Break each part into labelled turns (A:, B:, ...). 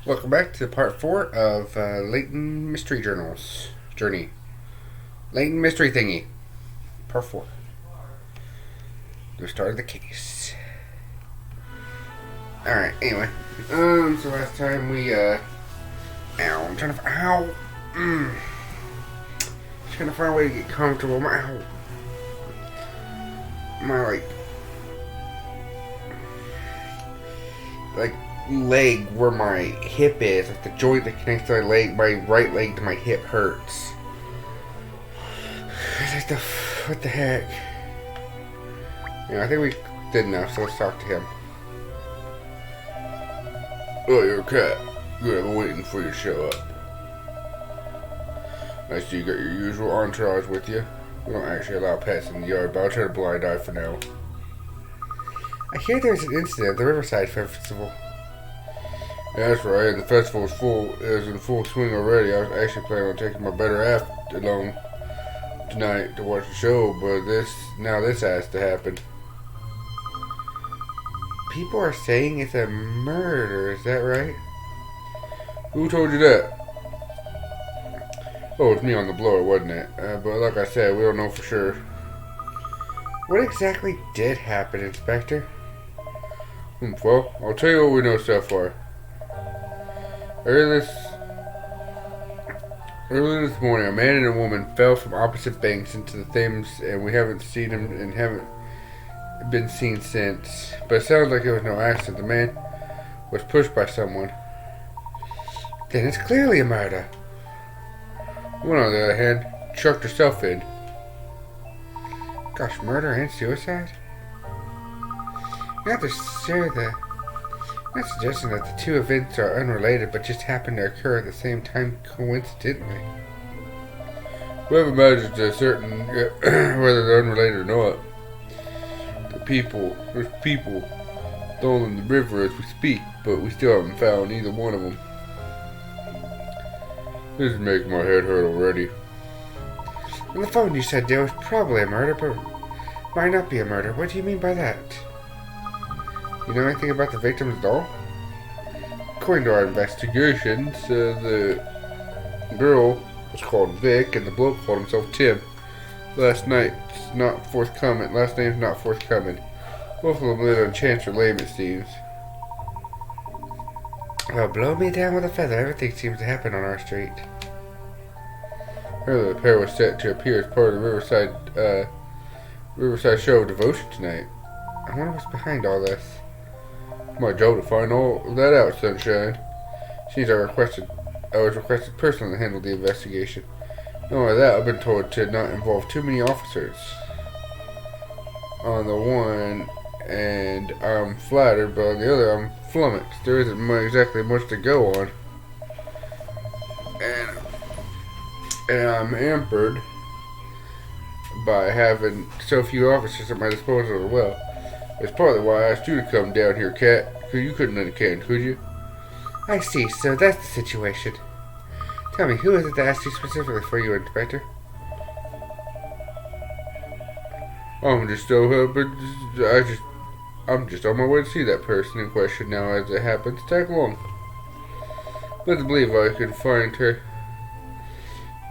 A: Welcome back to part 4 of Layton Mystery Journals. Journey. Layton Mystery Thingy. Part 4. The start of the case. Alright, anyway. So last time we, ow, I'm trying to, trying to find a way to get comfortable. My leg where my hip is, like the joint that connects to my right leg to my hip hurts. It's like what the heck? Yeah, I think we did enough, so let's talk to him. Oh, you're a cat. Good, I've been waiting for you to show up. I see you got your usual entourage with you. We don't actually allow pets in the yard, but I'll try to blind eye for now. I hear there's an incident at the Riverside Festival. Yeah, that's right, and the festival is in full swing already. I was actually planning on taking my better half along tonight to watch the show, but this has to happen. People are saying it's a murder, is that right? Who told you that? Oh, it's me on the blower, wasn't it? But like I said, we don't know for sure. What exactly did happen, Inspector? Well, I'll tell you what we know so far. Early this morning, a man and a woman fell from opposite banks into the Thames, and we haven't seen him and haven't been seen since. But it sounds like it was no accident. The man was pushed by someone. Then it's clearly a murder. One, on the other hand, chucked herself in. Gosh, murder and suicide? Not suggesting that the two events are unrelated, but just happen to occur at the same time coincidentally. We haven't managed to certain whether they're unrelated or not. There's people thrown in the river as we speak, but we still haven't found either one of them. This is making my head hurt already. On the phone you said there was probably a murder, but might not be a murder. What do you mean by that? You know anything about the victim's doll? According to our investigations, the girl was called Vic and the bloke called himself Tim. Last name's not forthcoming. Both of them live on Chancellor Lane, it seems. Well, blow me down with a feather. Everything seems to happen on our street. Earlier, the pair was set to appear as part of the Riverside show of devotion tonight. I wonder what's behind all this. My job to find all that out, Sunshine. Seems I was requested personally to handle the investigation. Not only that, I've been told to not involve too many officers. On the one, and I'm flattered, but on the other, I'm flummoxed. There isn't exactly much to go on. And I'm hampered by having so few officers at my disposal as well. It's partly why I asked you to come down here, Cat, because you couldn't understand, could you? I see, so that's the situation. Tell me, who is it that asked you specifically for you, Inspector? I'm just on my way to see that person in question now as it happens. Tag along. Let's believe I can find her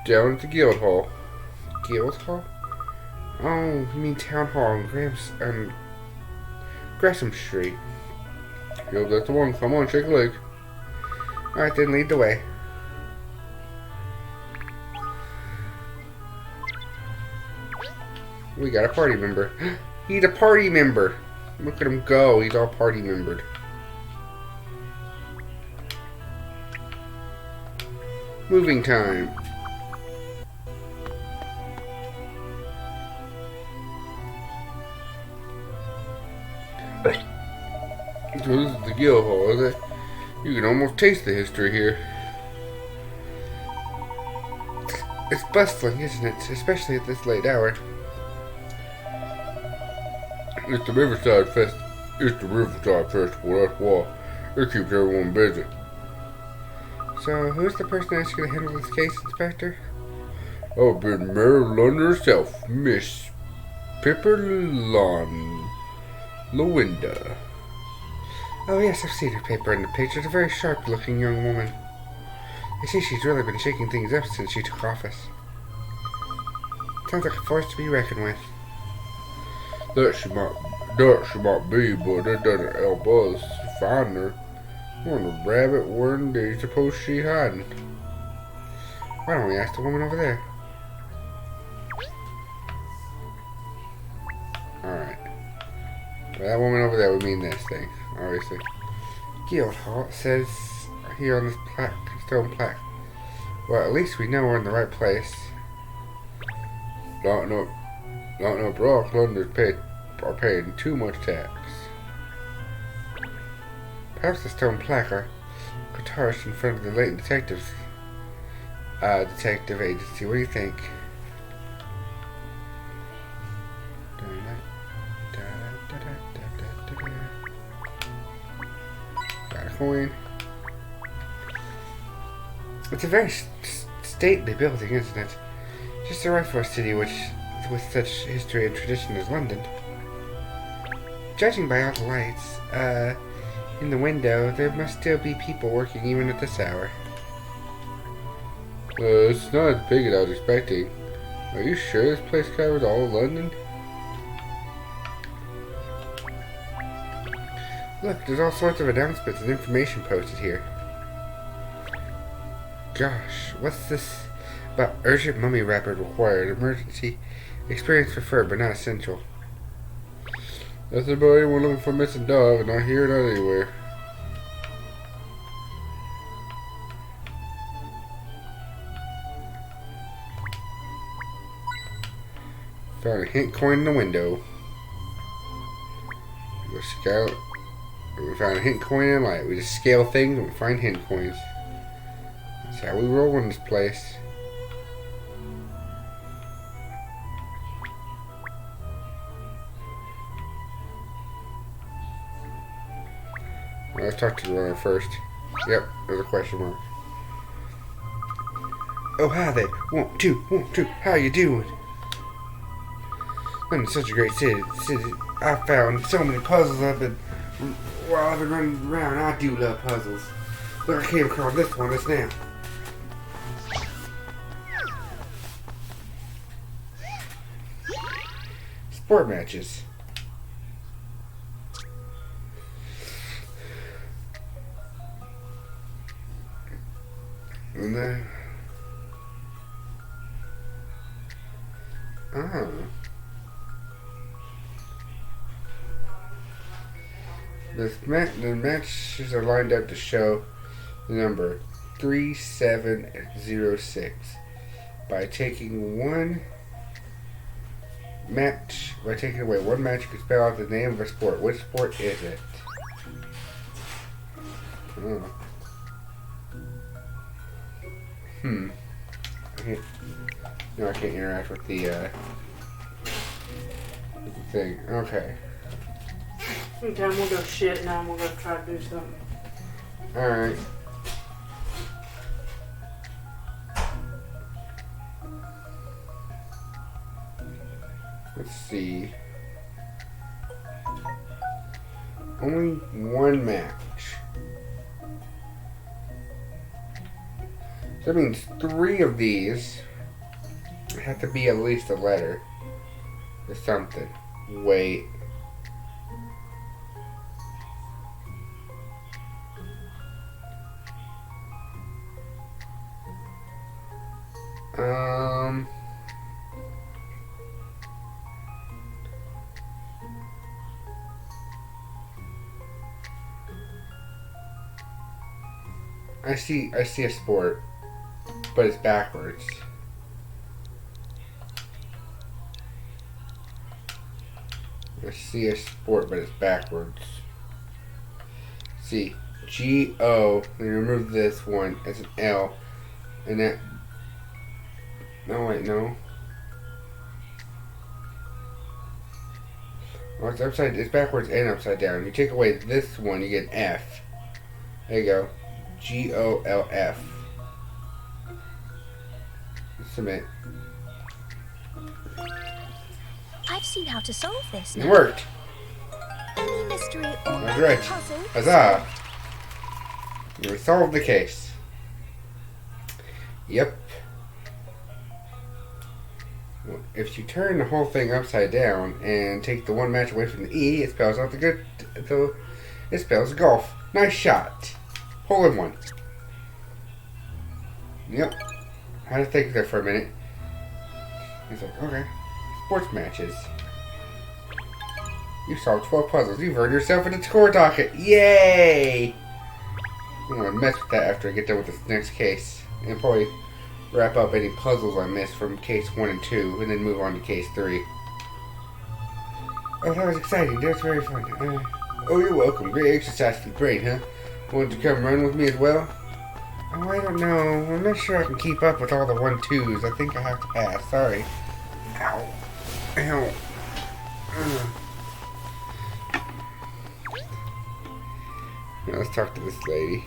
A: down at the Guild Hall. Guild Hall? Oh, you mean Town Hall on Gresham Street. Yep, that's the one. Come on, shake a leg. Alright, then lead the way. We got a party member. He's a party member. Look at him go. He's all party membered. Moving time. So this is the Guild Hall, is it? You can almost taste the history here. It's bustling, isn't it? Especially at this late hour. It's the Riverside Festival, that's why. It keeps everyone busy. So, who's the person that's going to handle this case, Inspector? Oh, it'd be Mary London herself, Miss Pipper Lawinda. Oh yes, I've seen her paper in the picture. It's a very sharp-looking young woman. I see she's really been shaking things up since she took office. Sounds like a force to be reckoned with. That she might be, but that doesn't help us find her. What a rabbit, where do you suppose she hiding? Why don't we ask the woman over there? Alright. By that woman over there, we mean this thing, obviously. Guildhall says here on this stone plaque. Well, at least we know we're in the right place. Not no Brock Londoners are paying too much tax. Perhaps the stone plaque or guitarist in front of the Layton detective agency. What do you think? Got a coin. It's a very stately building, isn't it? Just right for a city with such history and tradition as London. Judging by all the lights in the window, there must still be people working even at this hour. It's not as big as I was expecting. Are you sure this place covers all of London? Look, there's all sorts of announcements and information posted here. Gosh, what's this about urgent mummy wrapper required? Emergency experience preferred, but not essential. That's about anyone looking for a missing dog, and I hear it out anywhere. Found a hint coin in the window. We scout. We found a hint coin in light. We just scale things and we find hint coins. That's how we roll in this place. Let's talk to the runner first. Yep, there's a question mark. Oh, hi there. 1, 2, 1, 2. How you doing? London's such a great city. I found so many puzzles while I've been running around. I do love puzzles. Look, I came across this one just now. Sport matches. And then, the matches are lined up to show the number 3706. By taking away one match, you can spell out the name of a sport. Which sport is it? I can't interact with the thing. Okay.
B: Okay, I'm gonna go shit now. I'm gonna go try to do something.
A: Alright. Let's see. Only one match. So that means 3 of these have to be at least a letter or something. Wait. I see a sport, but it's backwards. I see a sport, but it's backwards. See, G-O, we remove this one as an L, and that, no wait, no. Oh, it's backwards and upside down. You take away this one, you get an F. There you go. G-O-L-F. Submit.
C: I've seen how to solve this now.
A: It worked.
C: I mean, mystery or
A: That's right.
C: puzzle.
A: Huzzah! You solved the case. Yep. If you turn the whole thing upside down and take the one match away from the E, it spells out it spells golf. Nice shot. Hole in one. Yep. I had to think there for a minute. He's like, okay. Sports matches. You solved 12 puzzles. You've earned yourself in the score docket. Yay! I'm gonna mess with that after I get done with this next case. And probably wrap up any puzzles I missed from case 1 and 2, and then move on to case 3. Oh, that was exciting. That was very fun. Oh, you're welcome. Great exercise for the brain, huh? Want to come run with me as well? Oh, I don't know. I'm not sure I can keep up with all the 1-2s. I think I have to pass. Sorry. Ow. Ow. Now let's talk to this lady.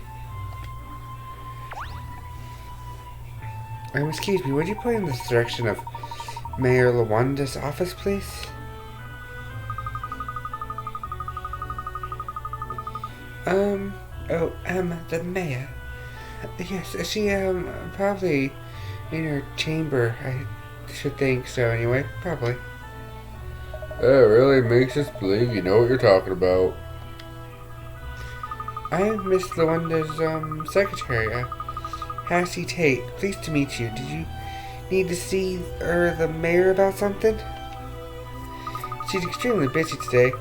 A: Excuse me, would you point in this direction of Mayor Lawanda's office, please? The mayor. Yes, she, probably in her chamber. I should think so anyway, probably. That really makes us believe you know what you're talking about. I'm Miss Lawanda's, secretary, Hassie Tate. Pleased to meet you. Did you need to see the mayor about something? She's extremely busy today.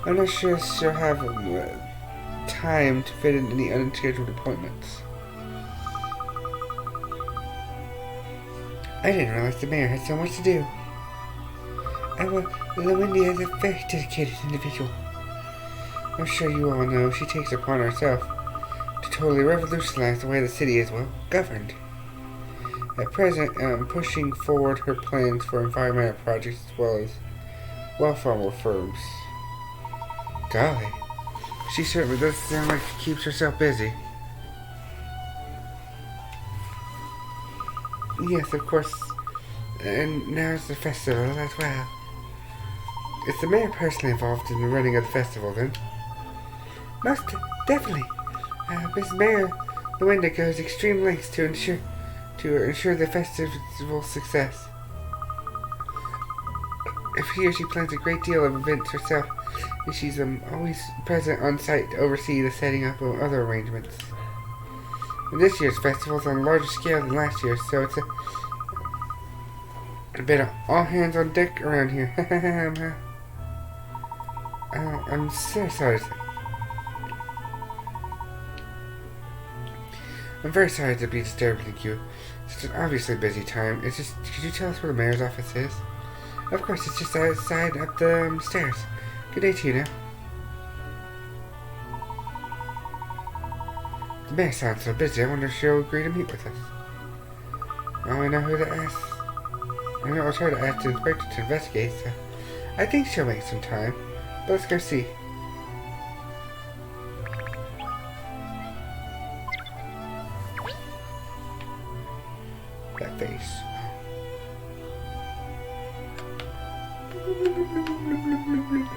A: I'm not sure she'll have time to fit in any unscheduled appointments. I didn't realize the mayor had so much to do. Lawanda is a very dedicated individual. I'm sure you all know she takes it upon herself to totally revolutionize the way the city is, well, governed. At present, pushing forward her plans for environmental projects as well as welfare reforms. Golly, she certainly does sound like she keeps herself busy. Yes, of course. And now's the festival as well. Is the mayor personally involved in the running of the festival, then? Most definitely. Miss Mayor Lawanda goes extreme lengths to ensure the festival's success. If he or she plans a great deal of events herself, and she's always present on site to oversee the setting up of other arrangements. And this year's festival is on a larger scale than last year's, so it's a bit of all hands on deck around here. I'm so sorry. I'm very sorry to be disturbing you. It's an obviously busy time. It's just, could you tell us where the mayor's office is? Of course, it's just outside up the stairs. Good day to you now. The mayor sounds so busy, I wonder if she'll agree to meet with us. Now I know who to ask. I know I'll try to ask the inspector to investigate, so I think she'll make some time. But let's go see. That face.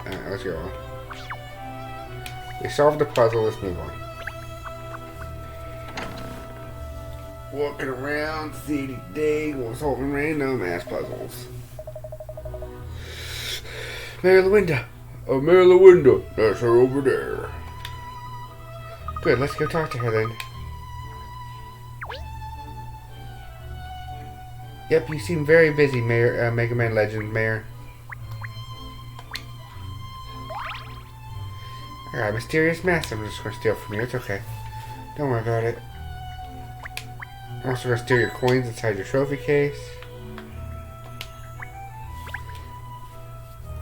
A: Alright, let's go on. We solved the puzzle, let's move on. Walking around the city today while solving random ass puzzles. Mayor Lawanda. Oh, Mayor Lawanda. That's her over there. Good, let's go talk to her then. Yep, you seem very busy, Mayor, Mega Man Legends, Mayor. I got a mysterious mask I'm just gonna steal from you. It's okay. Don't worry about it. I'm also gonna steal your coins inside your trophy case.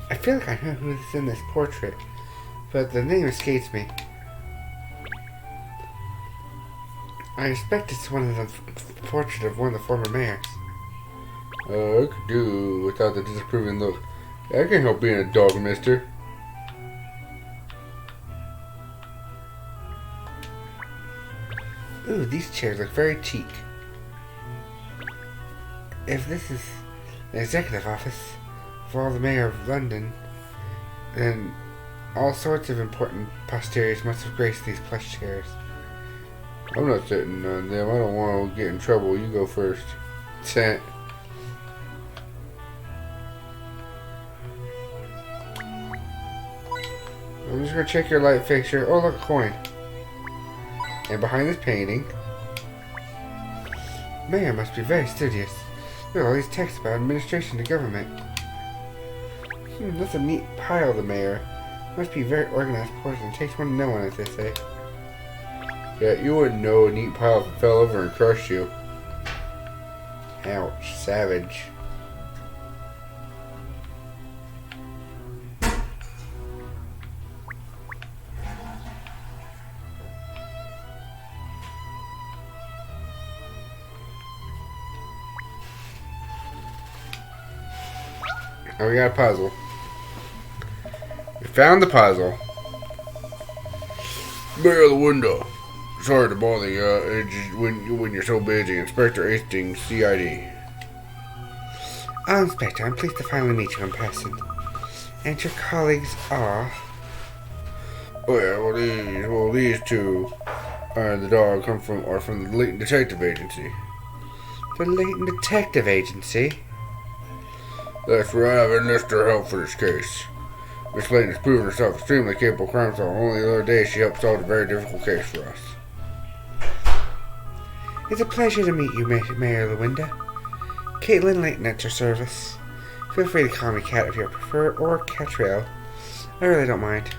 A: I feel like I know who's in this portrait, but the name escapes me. I expect it's one of the portrait of one of the former mayors. I could do without the disapproving look. I can't help being a dog, mister. Ooh, these chairs look very chic. If this is the executive office for the mayor of London, then All sorts of important posteriors must have graced these plush chairs. I'm not sitting on them. I don't want to get in trouble. You go first. Sit. I'm just going to check your light fixture. Oh, look, a coin. And behind this painting, Mayor must be very studious. Look at all these texts about administration to government. That's a neat pile, the mayor. Must be a very organized person. It takes one to know one, as they say. Yeah, you wouldn't know a neat pile if it fell over and crushed you. Ouch, savage. Oh, we got a puzzle. We found the puzzle. Bear the window. Sorry to bother you. It's just when you're so busy. Inspector Hastings, CID.
C: Oh, Inspector, I'm pleased to finally meet you in person. And your colleagues are?
A: Oh yeah, well these two and the dog are from the Layton Detective Agency.
C: The Layton Detective Agency?
A: That's right, I've enlisted her help for this case. Miss Layton has proven herself extremely capable crime solver. Only the other day she helped solve a very difficult case for us.
C: It's a pleasure to meet you, Mayor Lawinda. Caitlin Layton at your service. Feel free to call me Cat if you prefer, or Catrell. I really don't mind.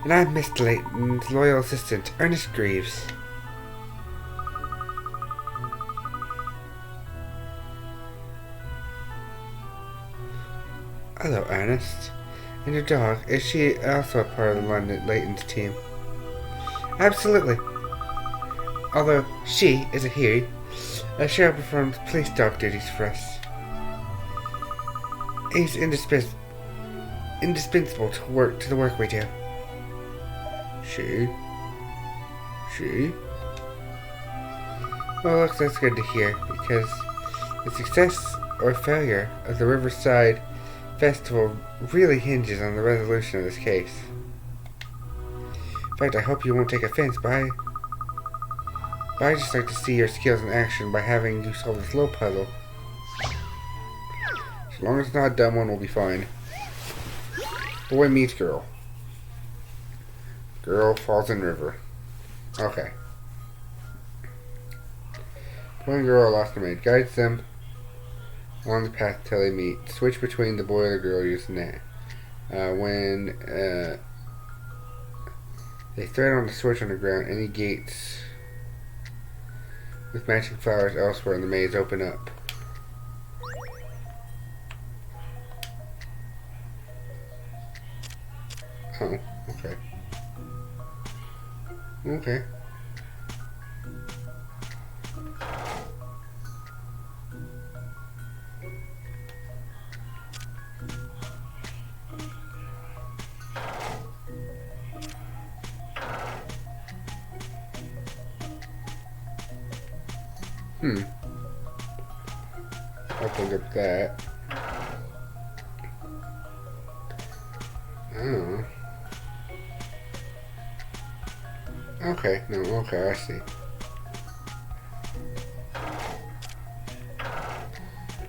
C: And I'm Miss Layton's loyal assistant, Ernest Greaves. Hello, Ernest. And your dog, is she also a part of the London Layton's team? Absolutely. Although she is a he, Cheryl performs police dog duties for us. He's indispensable to the work we do.
A: She?
C: Well, look, that's good to hear, because the success or failure of the Riverside Festival really hinges on the resolution of this case. In fact, I hope you won't take offense, but I'd just like to see your skills in action by having you solve this little puzzle.
A: As long as it's not a dumb one, we'll be fine. Boy meets girl. Girl falls in river. Okay. Boy and girl are lost and maid. Guides them along the path till they meet. Switch between the boy and the girl using that. When they thread on the switch on the ground, any gates with matching flowers elsewhere in the maze open up. Oh, okay. Okay. I'll pick up that. Oh. Okay, no, okay, I see.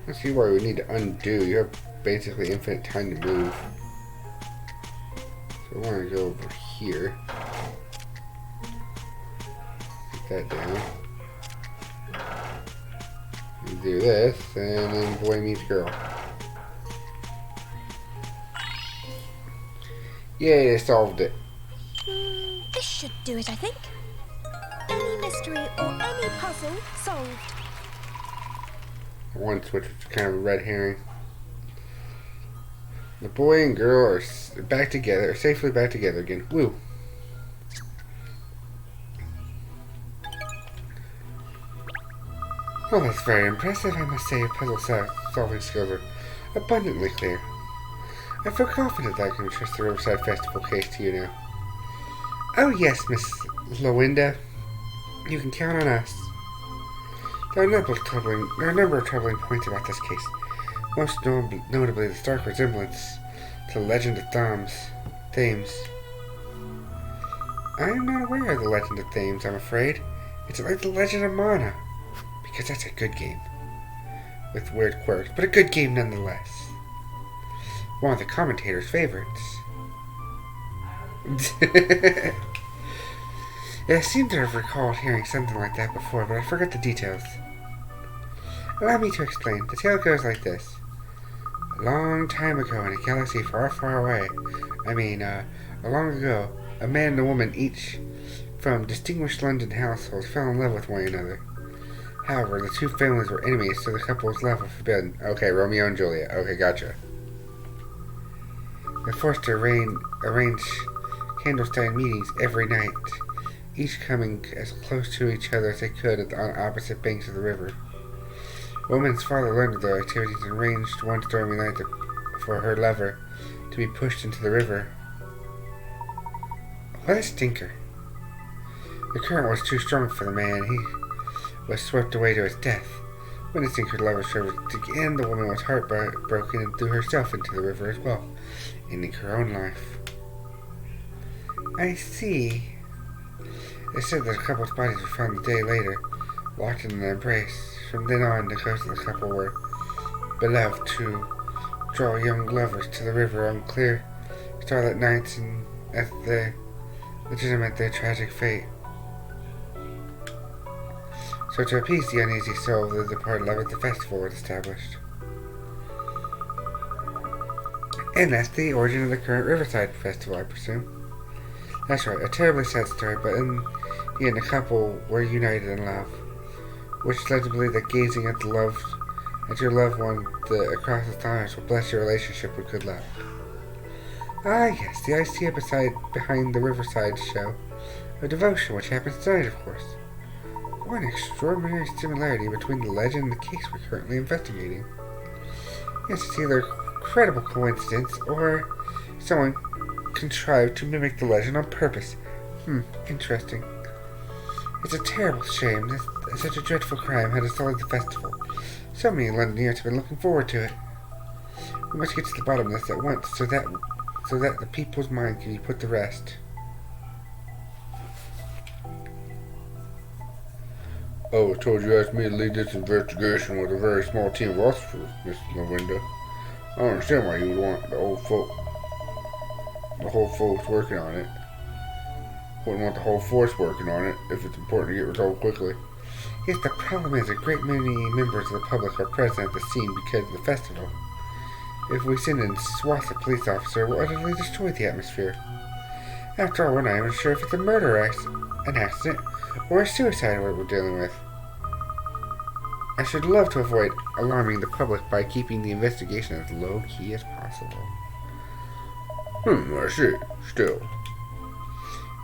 A: I see why we need to undo. You have basically infinite time to move. So I want to go over here. Get that down. And do this, and then boy meets girl. Yay, they solved it.
D: This should do it, I think. Any mystery or any puzzle solved.
A: One switch was kind of a red herring. The boy and girl are back together, safely back together again. Woo!
C: Well, that's very impressive. I must say your puzzle solving skills are abundantly clear. I feel confident that I can entrust the Riverside Festival case to you now. Oh yes, Miss Lawinda. You can count on us. There are a number of troubling points about this case. Most notably the stark resemblance to the legend of Thames. I am not aware of the legend of Thames, I'm afraid. It's like the legend of Mana, because that's a good game. With weird quirks, but a good game nonetheless. One of the commentator's favorites. I seem to have recalled hearing something like that before, but I forgot the details. Allow me to explain. The tale goes like this. A long time ago in a galaxy far, far away, long ago, a man and a woman, each from distinguished London households, fell in love with one another. However, the two families were enemies, so the couple's love was forbidden. Okay, Romeo and Juliet. Okay, gotcha. They forced to arrange clandestine meetings every night, each coming as close to each other as they could on opposite banks of the river. The woman's father learned of their activities and arranged one stormy night for her lover to be pushed into the river. What a stinker. The current was too strong for the man. He was swept away to his death. Witnessing her lover's service again, the woman was heartbroken and threw herself into the river as well, ending her own life. I see. It said that the couple's bodies were found a day later, locked in an embrace. From then on, the ghosts of the couple were beloved to draw young lovers to the river on clear, starlit nights and as they legitimate their tragic fate. So to appease the uneasy soul of the departed lover, the festival was established. And that's the origin of the current Riverside Festival, I presume. That's right, a terribly sad story, but in the end the couple were united in love, which led to believe that gazing at your loved one across the stars will bless your relationship with good luck. Ah yes, the idea behind the Riverside show of devotion, which happens tonight, of course. What an extraordinary similarity between the legend and the case we're currently investigating. Yes, it's either a credible coincidence or someone contrived to mimic the legend on purpose. Interesting. It's a terrible shame that such a dreadful crime had assaulted the festival. So many Londoners have been looking forward to it. We must get to the bottom of this at once, so that the people's mind can be put to rest.
A: I was told you asked me to lead this investigation with a very small team of officers, Miss Lavinda. I don't understand why you would want the whole folks working on it. Wouldn't want the whole force working on it if it's important to get resolved quickly.
C: Yes, the problem is a great many members of the public are present at the scene because of the festival. If we send in swaths of police officers, we'll utterly destroy the atmosphere. After all, we're not even sure if it's a murder an accident or a suicide what we're dealing with. I should love to avoid alarming the public by keeping the investigation as low-key as possible.
A: I see. Still.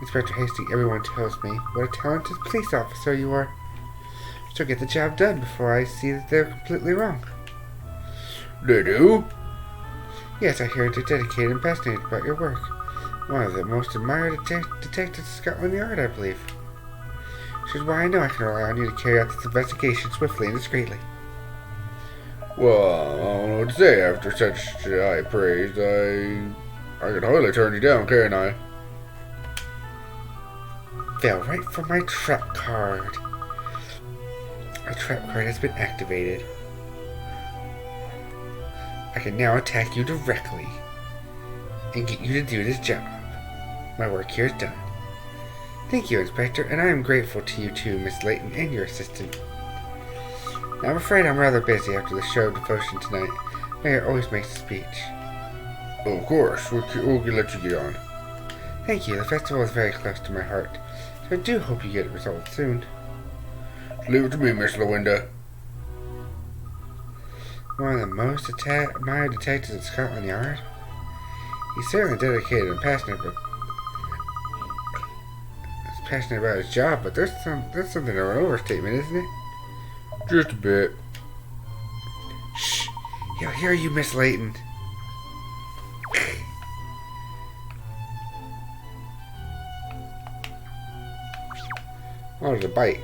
C: Inspector Hastings, everyone tells me what a talented police officer you are. So get the job done before I see that they're completely wrong.
A: They do?
C: Yes, I hear you're dedicated and passionate about your work. One of the most admired detectives in Scotland Yard, I believe. Which is why I know I can rely on you to carry out this investigation swiftly and discreetly.
A: Well, I don't know what to say after such high praise. I can hardly turn you down, can I?
C: Fell right for my trap card. My trap card has been activated. I can now attack you directly and get you to do this job. My work here is done. Thank you, Inspector, and I am grateful to you too, Miss Layton, and your assistant. Now, I'm afraid I'm rather busy after the show of devotion tonight. Mayor always makes a speech.
A: Oh, of course, we'll let you get on.
C: Thank you. The festival is very close to my heart, so I do hope you get it resolved soon.
A: Leave it to me, Miss Lavinda.
C: One of the most admired detectives at Scotland Yard? He's certainly dedicated and passionate, about his job, but that's something of an overstatement, isn't it?
A: Just a bit.
C: Shh! He'll hear you, Miss Layton. Oh, there's a bike.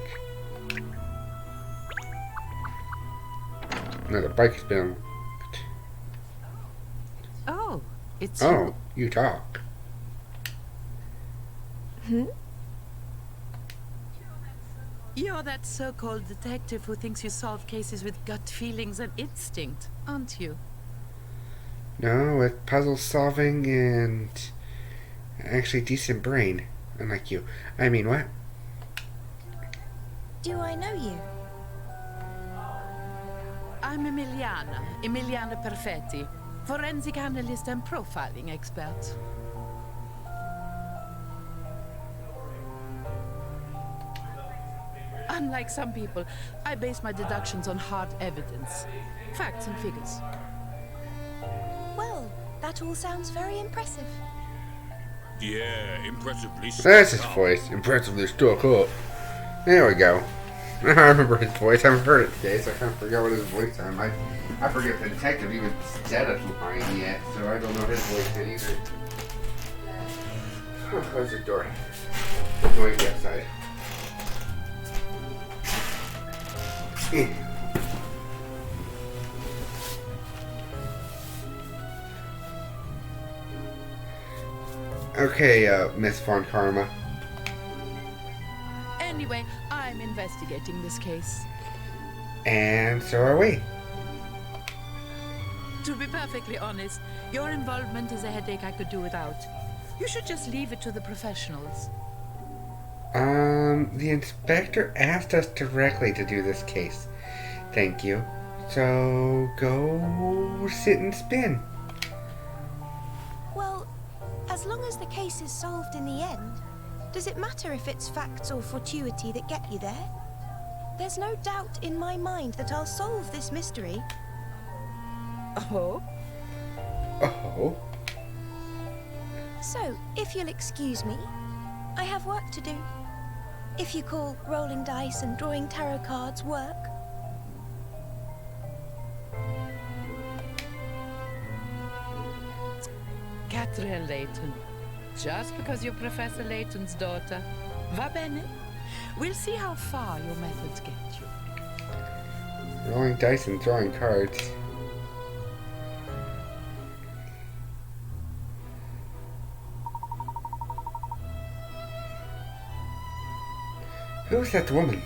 C: No, the bike has been...
E: Oh, It's
A: Oh, you talk.
E: You're that so-called detective who thinks you solve cases with gut feelings and instinct, aren't you?
A: No, with puzzle solving and actually decent brain. Unlike you. I mean, what?
D: Do I know you?
E: I'm Emiliana Perfetti, forensic analyst and profiling expert. Unlike some people, I base my deductions on hard evidence, facts and figures.
D: Well, that all sounds very impressive.
F: Yeah, impressively stuck
A: That's his
F: up.
A: voice. Impressively stuck up. There we go. I remember his voice. I haven't heard it today, so I kind of forgot what his voice sounded like. I forget the detective even said a line yet, so I don't know his voice yet either. Close the door. It's noisy outside. Okay, Miss Von Karma.
E: Anyway, I'm investigating this case.
A: And so are we.
E: To be perfectly honest, your involvement is a headache I could do without. You should just leave it to the professionals.
A: The inspector asked us directly to do this case. Thank you. So, go sit and spin.
D: Well, as long as the case is solved in the end, does it matter if it's facts or fortuity that get you there? There's no doubt in my mind that I'll solve this mystery.
E: Oh?
A: Oh.
D: So, if you'll excuse me, I have work to do. If you call rolling dice and drawing tarot cards work.
E: Catherine Layton. Just because you're Professor Layton's daughter. Va bene? We'll see how far your methods get you.
A: Rolling dice and drawing cards. Who's that woman?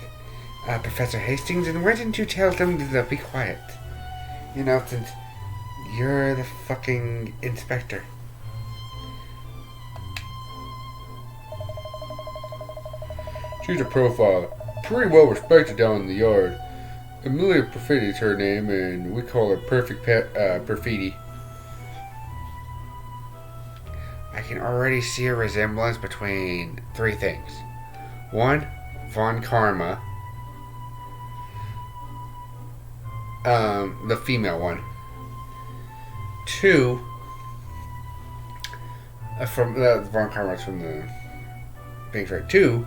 A: Professor Hastings, and why didn't you tell them to be quiet? You know, since you're the fucking inspector. She's a profiler. Pretty well respected down in the yard. Amelia Perfetti's her name, and we call her Perfetti. I can already see a resemblance between three things. One, Von Karma. The female one. Two, from Von Karma's from the Pink Shirt. Two,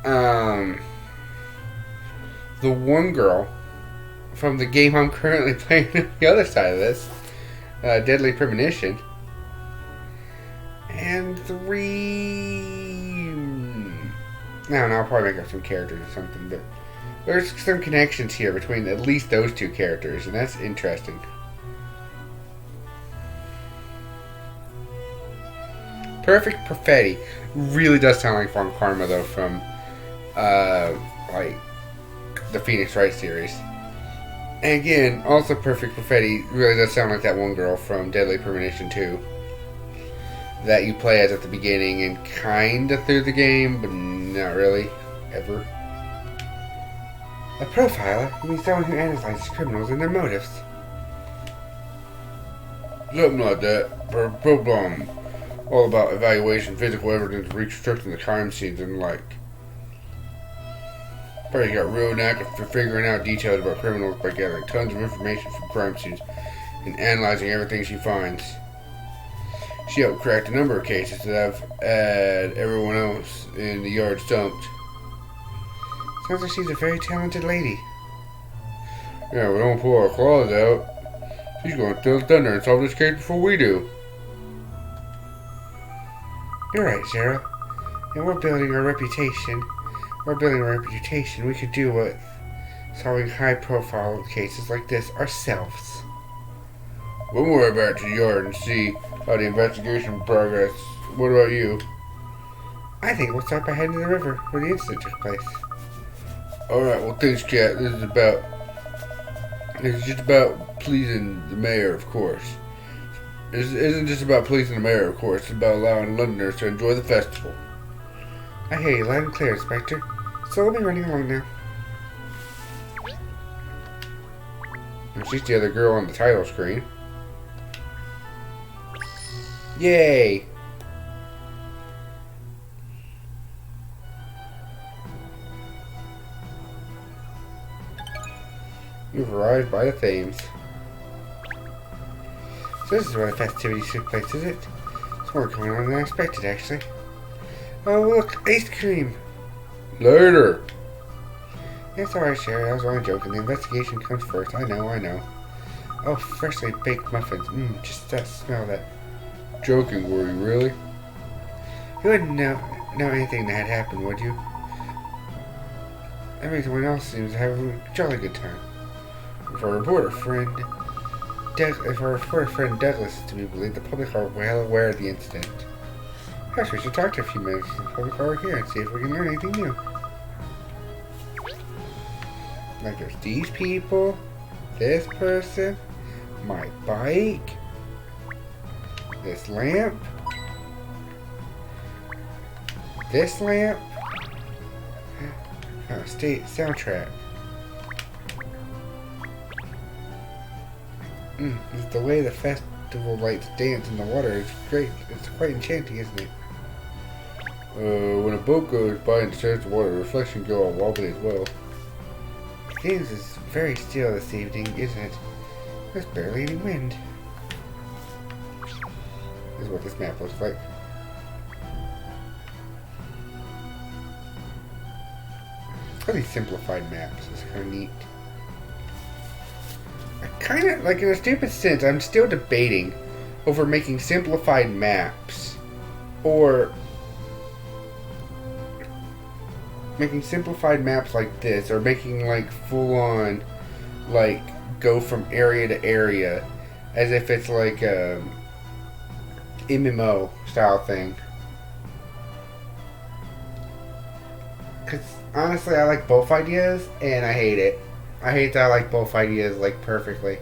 A: the one girl from the game I'm currently playing on the other side of this, Deadly Premonition. And three, I don't know, I'll probably make up some characters or something, but there's some connections here between at least those two characters, and that's interesting. Perfect Perfetti really does sound like Von Karma, though, from like the Phoenix Wright series. And again, also Perfect Perfetti really does sound like that one girl from Deadly Premonition 2 that you play as at the beginning and kinda through the game, but not really, ever. A profiler means someone who analyzes criminals and their motives. Something like that. Problem. All about evaluation, physical evidence, reconstructing the crime scenes, and like. Probably got real knack for figuring out details about criminals by gathering tons of information from crime scenes and analyzing everything she finds. She helped crack a number of cases that have had everyone else in the yard stumped. Sounds like she's a very talented lady. Yeah, we don't pull our claws out. She's going to steal thunder and solve this case before we do. You're right, Sarah. And we're building our reputation. We could do with solving high-profile cases like this ourselves. We'll worry about the yard and see how the investigation progress. What about you?
C: I think we'll start by heading to the river where the incident took place.
A: Alright, well thanks, Cat. This is just about pleasing the mayor, of course. This isn't just about pleasing the mayor, of course. It's about allowing Londoners to enjoy the festival.
C: I hear you loud and clear, Inspector. So we'll be running along now.
A: And she's the other girl on the title screen. Yay! You've arrived by the Thames.
C: So this is where the festivities took place, is it? It's more going on than I expected, actually. Oh, look, ice cream!
A: Later!
C: It's alright, Sherry. I was only joking. The investigation comes first. I know. Oh, freshly baked muffins. Just smell that.
A: Joking, were you really?
C: You wouldn't know anything that had happened, would you? Everyone else seems to have a jolly good time.
A: If our reporter friend
C: Douglas is to be believed, the public are well aware of the incident. Perhaps we should talk to a few members of the public while we're here and see if we can learn anything new. Like there's these people, this person, my bike, this lamp, state soundtrack. The way the festival lights dance in the water is great. It's quite enchanting, isn't it?
A: When a boat goes by and disturbs the water, the reflection go all wobbly as well.
C: The Thames is very still this evening, isn't it? There's barely any wind. This is what this map looks like. All these simplified maps is kind of neat. I kind of, like, in a stupid sense, I'm still debating over making simplified maps or making simplified maps like this, or making like full on, like, go from area to area as if it's like a MMO style thing. Because honestly, I like both ideas and I hate it. I hate that I like both ideas like perfectly.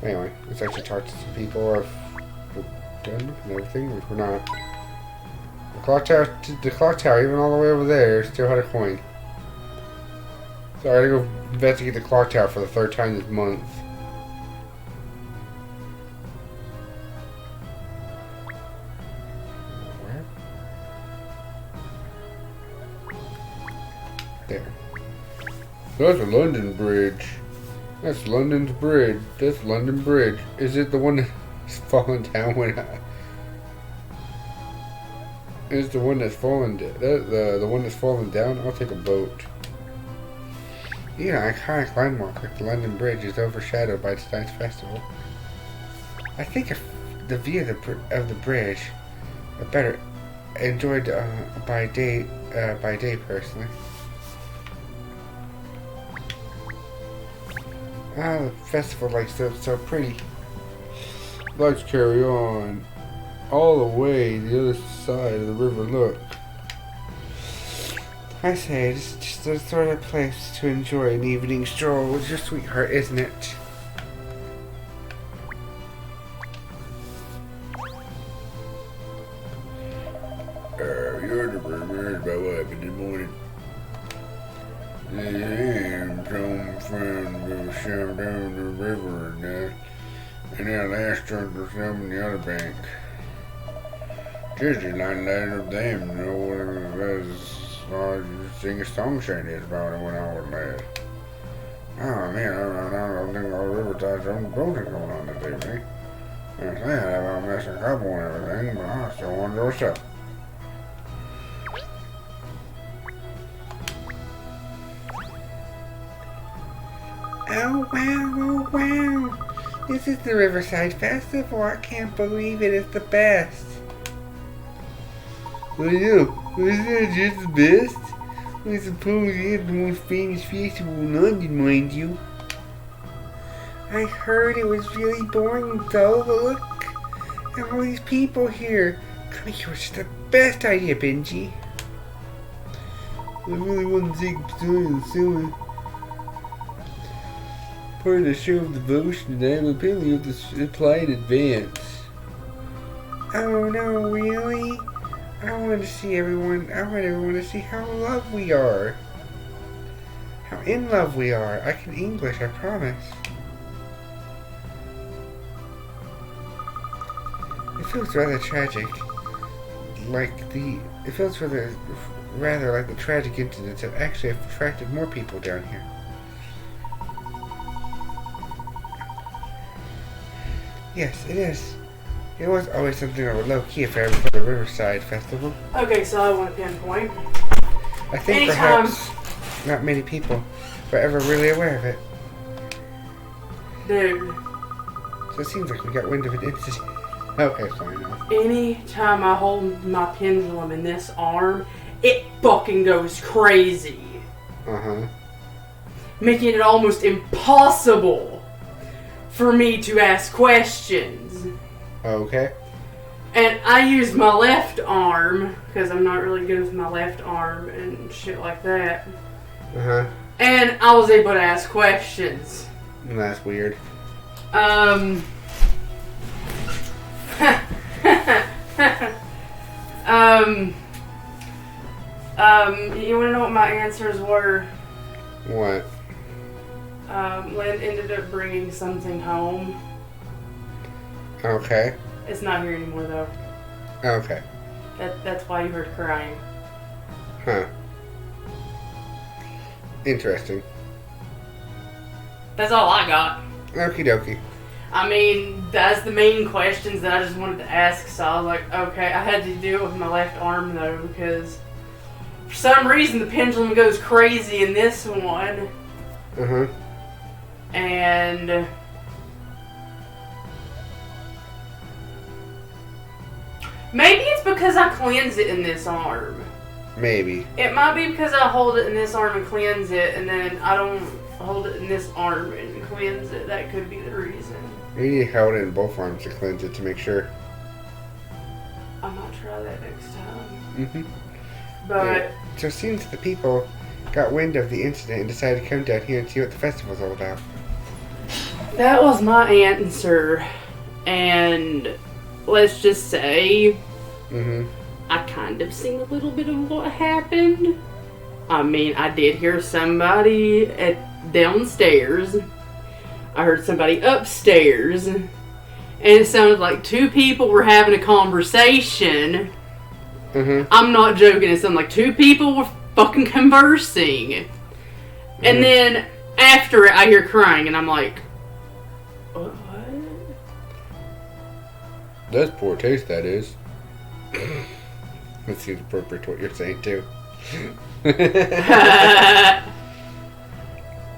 C: Anyway, let's actually talk to some people if we're done and everything, or if we're not. The clock tower, even all the way over there, still had a coin. So I gotta go investigate the clock tower for the third time this month. Where? There. That's a London Bridge. That's London's bridge. That's London Bridge. Is it the one that's falling down when I... Is the one that's falling down? The one that's falling down? I'll take a boat. Yeah, iconic landmark like the London Bridge is overshadowed by tonight's festival. I think if the view of the bridge are better enjoyed by day personally. Ah, the festival lights so pretty.
A: Let's carry on. All the way to the other side of the river, look.
C: I say, it's just the sort of place to enjoy an evening stroll with your sweetheart, isn't it?
A: You're the rumors about what happened in the morning. Some friend was shoved down the river and then last truck was on the other bank. Just like that of them, you know what it was. I sing a song saying this about it when I was last. Oh man, I don't think all the river tides on the boat is going on this evening. And I had about messing a couple and everything, but I still want to go stuff.
C: Oh wow. This is the Riverside Festival. I can't believe it. It's the best. I know. Isn't that just the best? I suppose they have the most famous festival in London, mind you. I heard it was really boring though, but look at all these people here. Coming here was just the best idea, Benji. I really want to take part in the summer. Part of the show of devotion, and I am apparently have to apply in advance. Oh no, really? I want to see everyone. I want everyone to see how in love we are. How in love we are. I can English, I promise. It feels rather tragic. It feels rather like the tragic incidents that actually have attracted more people down here. Yes, it is. It was always something of a low-key affair before the Riverside Festival.
B: Okay, so I want to pinpoint.
C: I think perhaps not many people were ever really aware of it.
B: Dude.
C: So it seems like we got wind of an incident. Okay, fine.
B: Anytime I hold my pendulum in this arm, it fucking goes crazy.
C: Uh-huh.
B: Making it almost impossible for me to ask questions.
C: Okay.
B: And I use my left arm, because I'm not really good with my left arm and shit like that.
C: Uh-huh.
B: And I was able to ask questions.
C: That's weird.
B: You wanna know what my answers were?
C: What?
B: Lynn ended up bringing something home.
C: Okay.
B: It's not here anymore, though.
C: Okay.
B: That's why you heard crying.
C: Huh. Interesting.
B: That's all I got.
C: Okie dokie.
B: I mean, that's the main questions that I just wanted to ask, so I was like, okay, I had to do it with my left arm, though, because for some reason the pendulum goes crazy in this one.
C: Uh-huh.
B: And maybe it's because I cleanse it in this arm.
C: Maybe.
B: It might be because I hold it in this arm and cleanse it, and then I don't hold it in this arm and cleanse it. That could be the reason.
C: You need to hold it in both arms to cleanse it to make sure.
B: I might try that next time.
C: Mm-hmm.
B: But
C: yeah. So it seems the people got wind of the incident and decided to come down here and see what the festival's all about.
B: that was my answer. And let's just say, I kind of seen a little bit of what happened. I mean, I did hear somebody downstairs. I heard somebody upstairs. And it sounded like two people were having a conversation. I'm not joking. It sounded like two people were fucking conversing. And then after it, I hear crying, and I'm like, what?
C: That's poor taste, that is. That seems appropriate to what you're saying, too.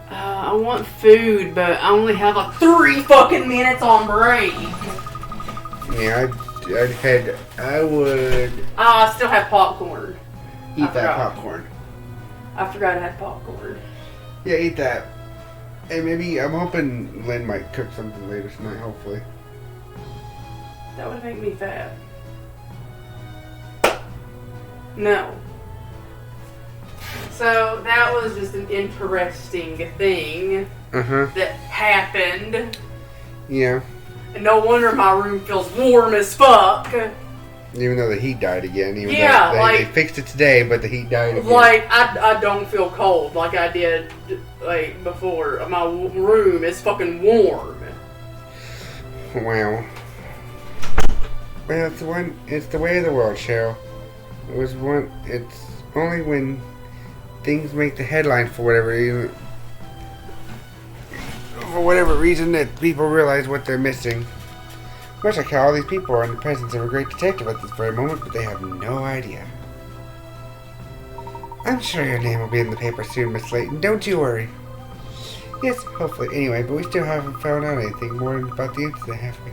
B: I want food, but I only have like 3 fucking minutes on break.
C: Yeah, I would
B: I still have popcorn.
C: eat that popcorn.
B: I forgot I had popcorn.
C: Yeah, eat that. And maybe, I'm hoping Lynn might cook something later tonight, hopefully.
B: That would make me fat. No. So that was just an interesting thing that happened.
C: Yeah. And
B: no wonder my room feels warm as fuck.
C: Even though the heat died again. Even
B: yeah,
C: though they fixed it today, but the heat died again.
B: Like, I don't feel cold like I did like before. My room is fucking warm.
C: Wow. Well, it's the way of the world, Cheryl. It's only when things make the headline for whatever reason that people realize what they're missing. Much like how all these people are in the presence of a great detective at this very moment, but they have no idea. I'm sure your name will be in the paper soon, Miss Layton. Don't you worry. Yes, hopefully. Anyway, but we still haven't found out anything more about the incident, have we?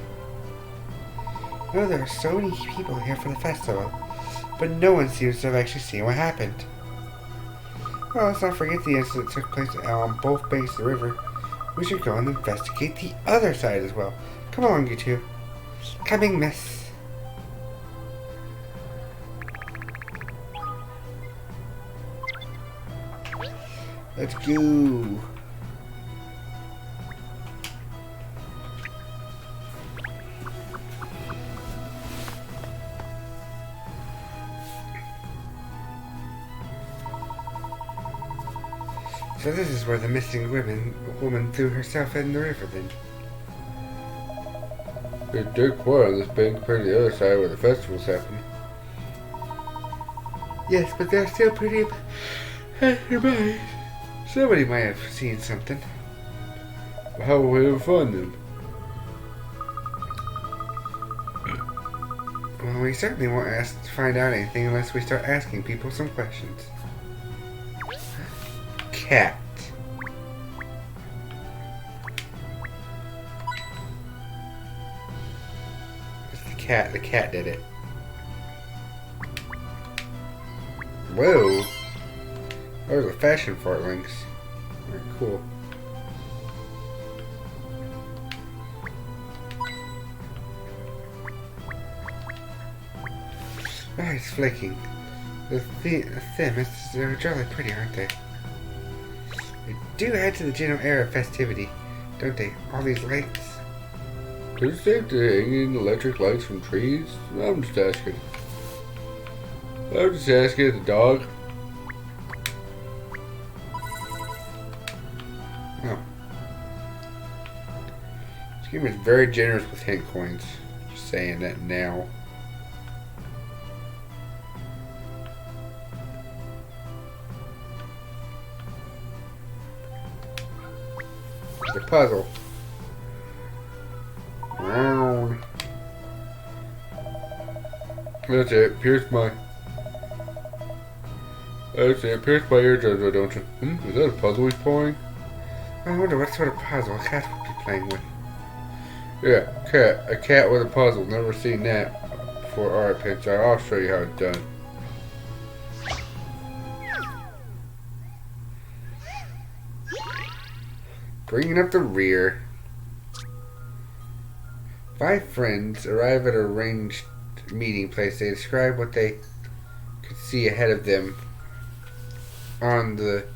C: Oh, there are so many people here for the festival. but no one seems to have actually seen what happened. Well, let's not forget the incident took place on both banks of the river. We should go and investigate the other side as well. Come along, you two. Coming, miss. Let's go. So this is where the missing woman threw herself in the river then.
A: It's dead quiet on this bank compared to the other side where the festival's happening.
C: Yes, but they're still pretty passerby. Somebody might have seen something.
A: How will we ever find them?
C: Well, we certainly won't ask to find out anything unless we start asking people some questions. Cat. It's the cat. The cat did it. Whoa. Those are fashion fart links. Very cool. Oh, it's flaking. The themes are jolly pretty, aren't they? They do add to the general air of festivity, don't they? All these lights.
A: Is it safe to hang in electric lights from trees? I'm just asking. I'm just asking the dog.
C: Oh. This game is very generous with hint coins. Just saying that now. The puzzle. Round.
A: That's it. Pierce my eardrums, don't you? Is that a puzzle he's playing?
C: I wonder what sort of puzzle a cat would be playing with.
A: Yeah, cat. A cat with a puzzle. Never seen that before. Alright, Pinch. I'll show you how it's done.
C: Bringing up the rear. 5 friends arrive at a arranged meeting place. They describe what they could see ahead of them on the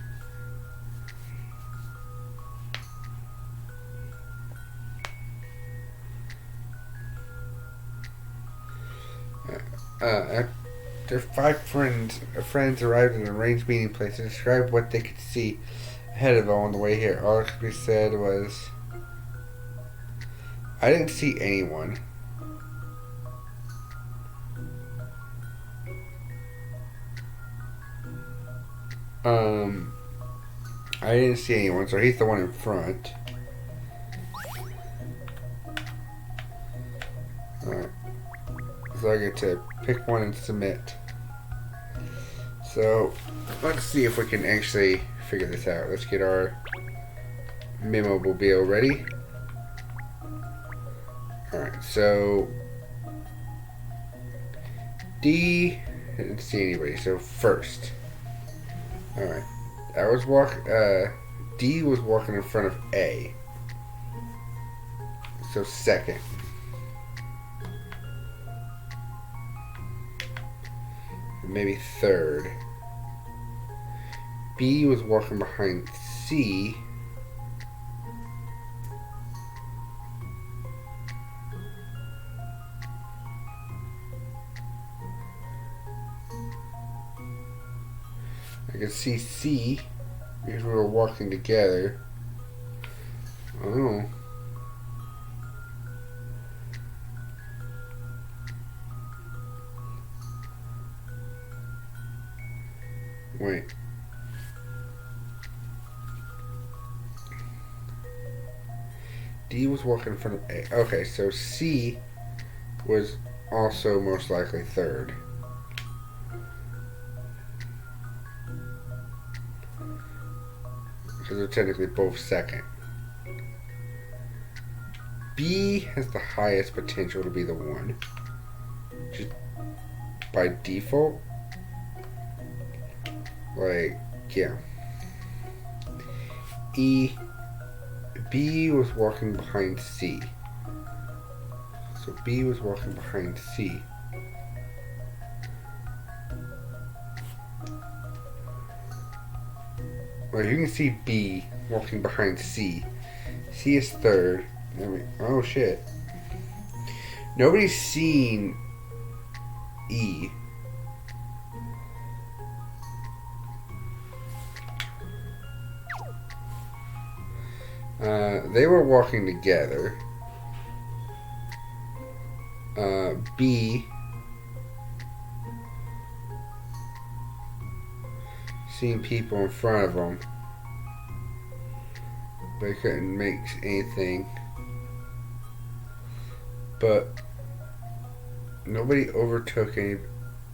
C: after 5 friends arrived at an arranged meeting place. They described what they could see ahead of them on the way here. All that could be said was, I didn't see anyone. I didn't see anyone, so he's the one in front. Alright. So I get to pick one and submit. So, let's see if we can actually figure this out. Let's get our memo-mobile ready. Alright, so D, I didn't see anybody, so first. Alright. D was walking in front of A. So second. Maybe third. B was walking behind C. I can see C because we were walking together. Oh. Wait. D was walking in front of A. Okay, so C was also most likely third. Because they're technically both second. B has the highest potential to be the one.
A: by default. Like, yeah. B was walking behind C. So B was walking behind C. Well, you can see B walking behind C. C is third. Oh shit. Nobody's seen E. They were walking together. B seen people in front of them. They couldn't make anything. But nobody overtook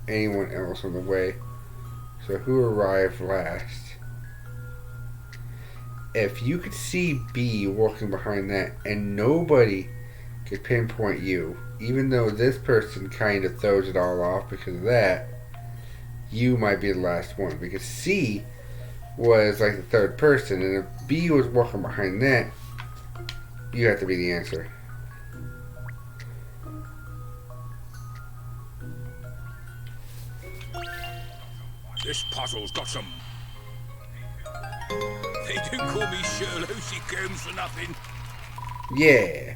A: anyone else on the way. So who arrived last? If you could see B walking behind that and nobody could pinpoint you, even though this person kind of throws it all off because of that, you might be the last one. Because C was like the third person, and if B was walking behind that, you have to be the answer.
F: This puzzle's got some... They do call me Sherlock Holmes for nothing.
A: Yeah.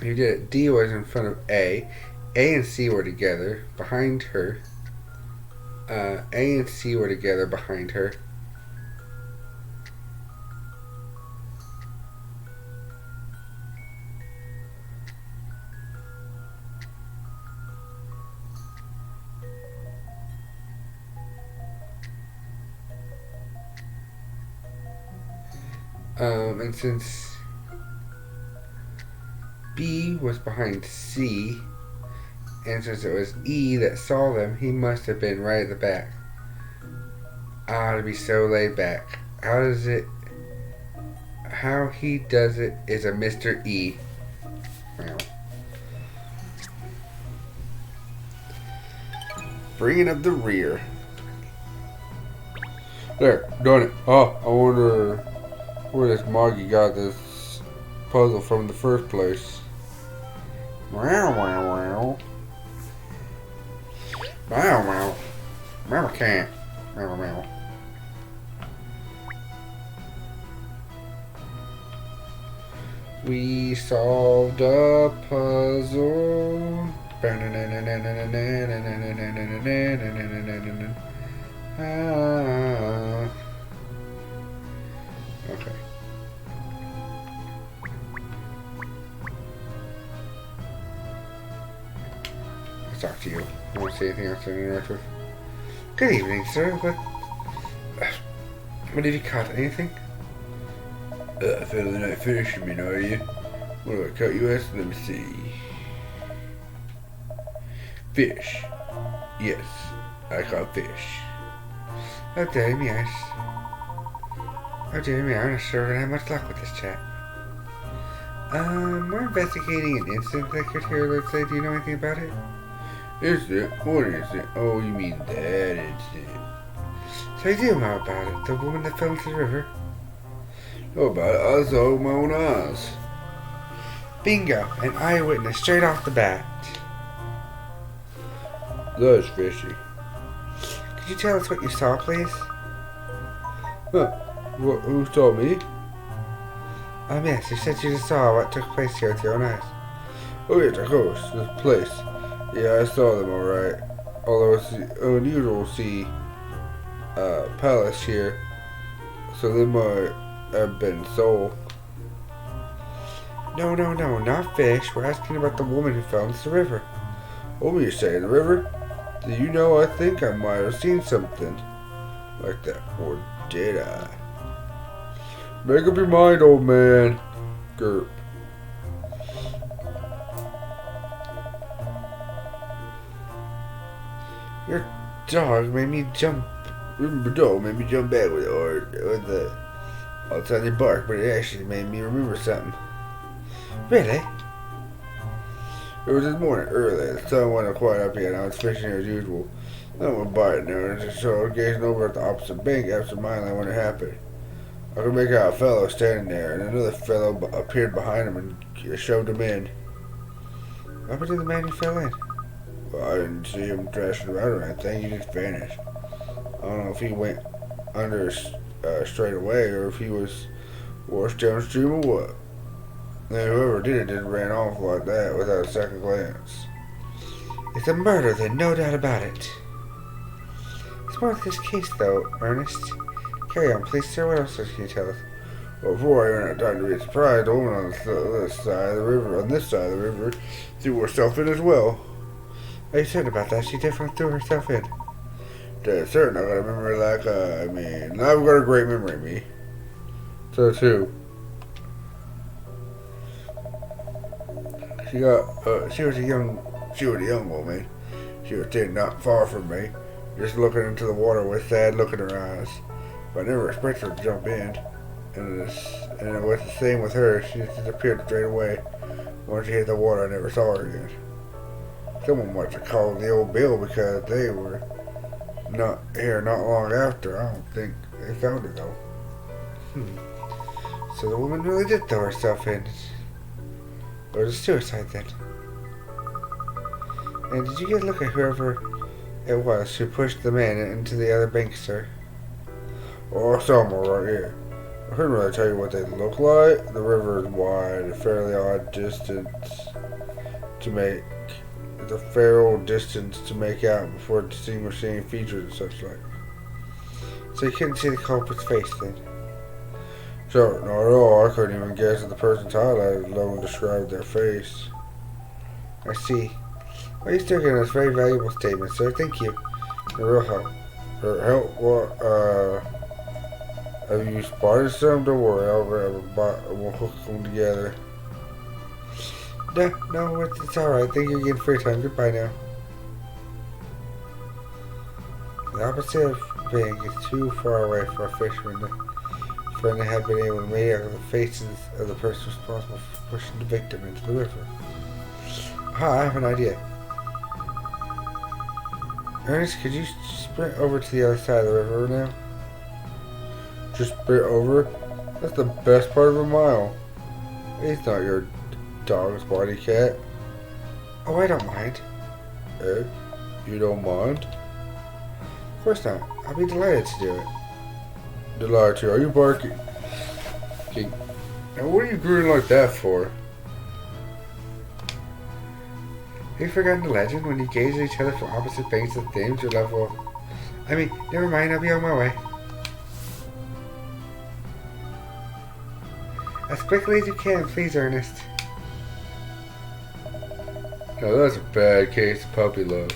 A: You did it. D was in front of A. A and C were together behind her. A and C were together behind her. And since B was behind C, and since it was E that saw them, he must have been right at the back. To be so laid back. How he does it is a Mr. E. Wow. Bringing up the rear. There, done it. Oh, I wonder where this Moggy got this puzzle from in the first place. Wow, wow, wow. Wow, wow. Mama can't. Wow, wow. We solved a puzzle. Okay. I'll talk to you. I want to say anything else to interact with. Good evening, sir. What have you caught? Anything? I feel the night fisherman, are you? What do I caught you as? Let me see. Fish. Yes, I caught fish. Oh, damn, yes. Oh, damn, yeah, I'm not sure we're gonna have much luck with this chap. We're investigating an incident that occurred here, let's say. Do you know anything about it? Is it? What is it? Oh, you mean that incident. So I do know about it. The woman that fell into the river. Know about it? I saw it with my own eyes. Bingo! An eyewitness straight off the bat. That's fishy. Could you tell us what you saw, please? Huh? Who saw me? Yes, you said you just saw what took place here with your own eyes. Oh yes, of course, this place. Yeah, I saw them alright. Although it's unusual to see palace here, so they might have been sold. No, not fish. We're asking about the woman who fell into the river. Oh, you say the river? Do you know, I think I might have seen something like that. Or did I? Make up your mind, old man. Gerp. Your dog made me jump. Your dog made me jump back with the outside bark, but it actually made me remember something. Really? It was this morning early. The sun wasn't quite up yet. I was fishing as usual. Then went by it now, and so I was gazing over at the opposite bank absentmindedly when it happened. I could make out a fellow standing there, and another fellow appeared behind him and shoved him in.
C: What happened to the man who fell in?
A: Well, I didn't see him thrashing around or anything. He just vanished. I don't know if he went under straight away or if he was washed downstream or what. Then whoever did it just ran off like that without a second glance.
C: It's a murder, then, no doubt about it. It's more to this case, though, Ernest. Carry on, please, sir. What else can you tell us?
A: Well, before I ran out of time to be surprised, a woman on this side of the river, threw herself in as well.
C: Are you certain about that? She definitely threw herself in.
A: Dead certain. I got a memory like, I've got a great memory, me. So, too. She was a young woman. She was standing not far from me, just looking into the water with sad look in her eyes. But I never expected her to jump in. And it was the same with her. She just disappeared straight away. Once she hit the water, I never saw her again. Someone must have called the old Bill because they were not here not long after. I don't think they found her though.
C: So the woman really did throw herself in. Or was it suicide then? And did you get a look at whoever it was who pushed the man into the other bank, sir?
A: Oh, I saw them all right here. I couldn't really tell you what they look like. The river is wide, a fairly odd distance to make. It's a fair old distance to make out before distinguishing features and such like.
C: So you couldn't see the culprit's face then?
A: Sure, not at all. I couldn't even guess at the person's highlight, let alone describe their face.
C: I see. Well, you're still giving us very valuable statements, sir. Thank you.
A: Your real help. Your help? What, have you spotted some? Don't worry, we'll hook them together.
C: No, it's alright. Thank you again for your time. Goodbye now. The opposite of bank is too far away for a fisherman to have been able to make out the faces of the person responsible for pushing the victim into the river. Aha, I have an idea. Ernest, could you sprint over to the other side of the river now?
A: Just sprint over? That's the best part of a mile. It's not your dog's body, cat.
C: Oh, I don't mind.
A: You don't mind?
C: Of course not. I'll be delighted to do it.
A: Delighted to. Are you barking? Now, what are you grinning like that for?
C: Have you forgotten the legend when you gaze at each other from opposite banks of Thames, your love will... I mean, never mind, I'll be on my way. As quickly as you can, please, Ernest.
A: Now that's a bad case of puppy love.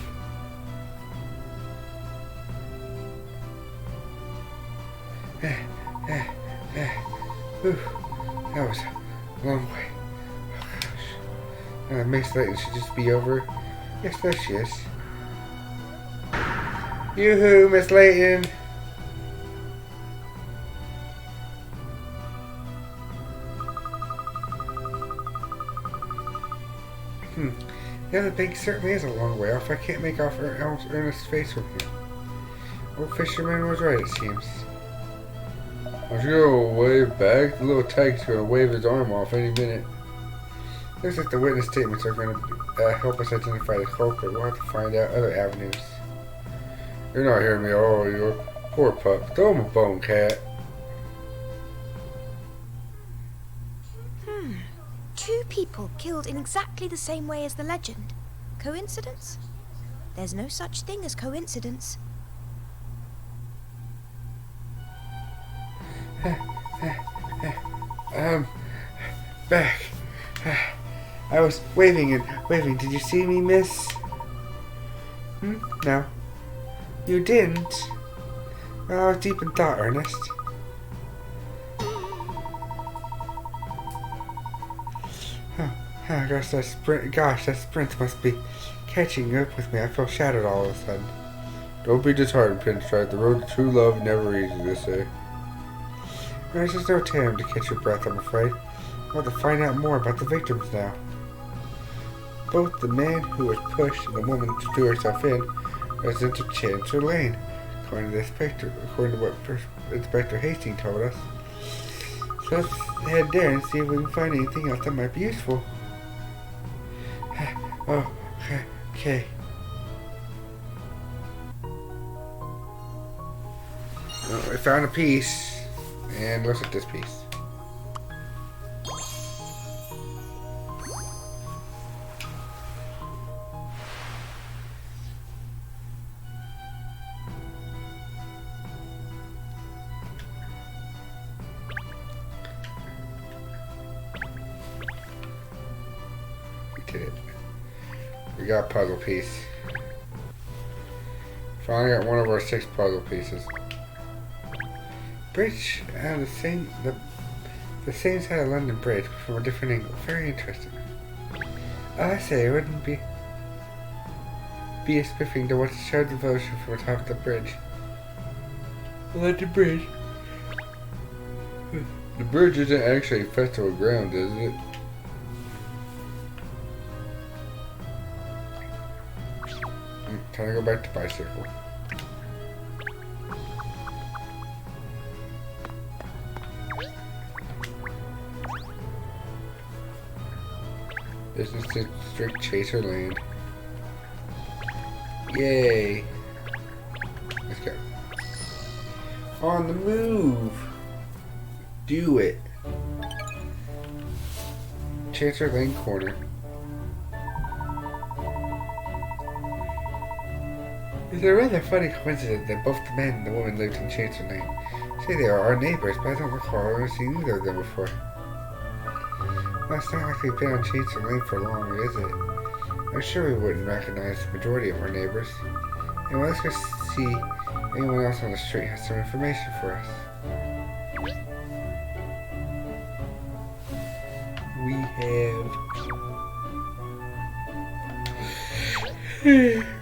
C: That was a long way. Oh gosh. Miss Layton should just be over. Yes, there she is. Yoo-hoo, Miss Layton! The other bank certainly is a long way off. I can't make off Ernest's face from here. Old fisherman was right, it seems.
A: Why don't you go wave back? The little tag's gonna wave his arm off any minute.
C: Looks like the witness statements are gonna help us identify the culprit. We'll have to find out other avenues.
A: You're not hearing me at all, you poor pup. Throw him a bone, cat.
D: Two people killed in exactly the same way as the legend. Coincidence? There's no such thing as coincidence.
C: Back. I was waving and waving. Did you see me, miss? No. You didn't? Well, I was deep in thought, Ernest. Oh, gosh, that sprint must be catching up with me. I feel shattered all of a sudden.
A: Don't be disheartened, Pinstripe. The road to true love never easy, they say.
C: There's just no time to catch your breath, I'm afraid. I want to find out more about the victims now.
A: Both the man who was pushed and the woman who threw herself in residents of Chancellor Lane, according to what Inspector Hastings told us. So let's head there and see if we can find anything else that might be useful. Oh, okay. Well, I found a piece, and look at this piece. We did it. We got a puzzle piece. Finally got one of our 6 puzzle pieces. Bridge out of the same side of London Bridge, but from a different angle. Very interesting. I say, it wouldn't be a spiffing to watch the show devotion from the top of the bridge. London Bridge. The bridge isn't actually festival ground, is it? Can I go back to bicycle? Business District Chaser Lane. Yay! Let's go. On the move! Do it! Chaser Lane corner. It's a rather funny coincidence that both the man and the woman lived in Chaser Lane. Say they are our neighbors, but I don't recall ever seeing either of them before. Well, it's not like we've been on Chaser Lane for long, is it? I'm sure we wouldn't recognize the majority of our neighbors. Anyway, let's go see if anyone else on the street has some information for us. We have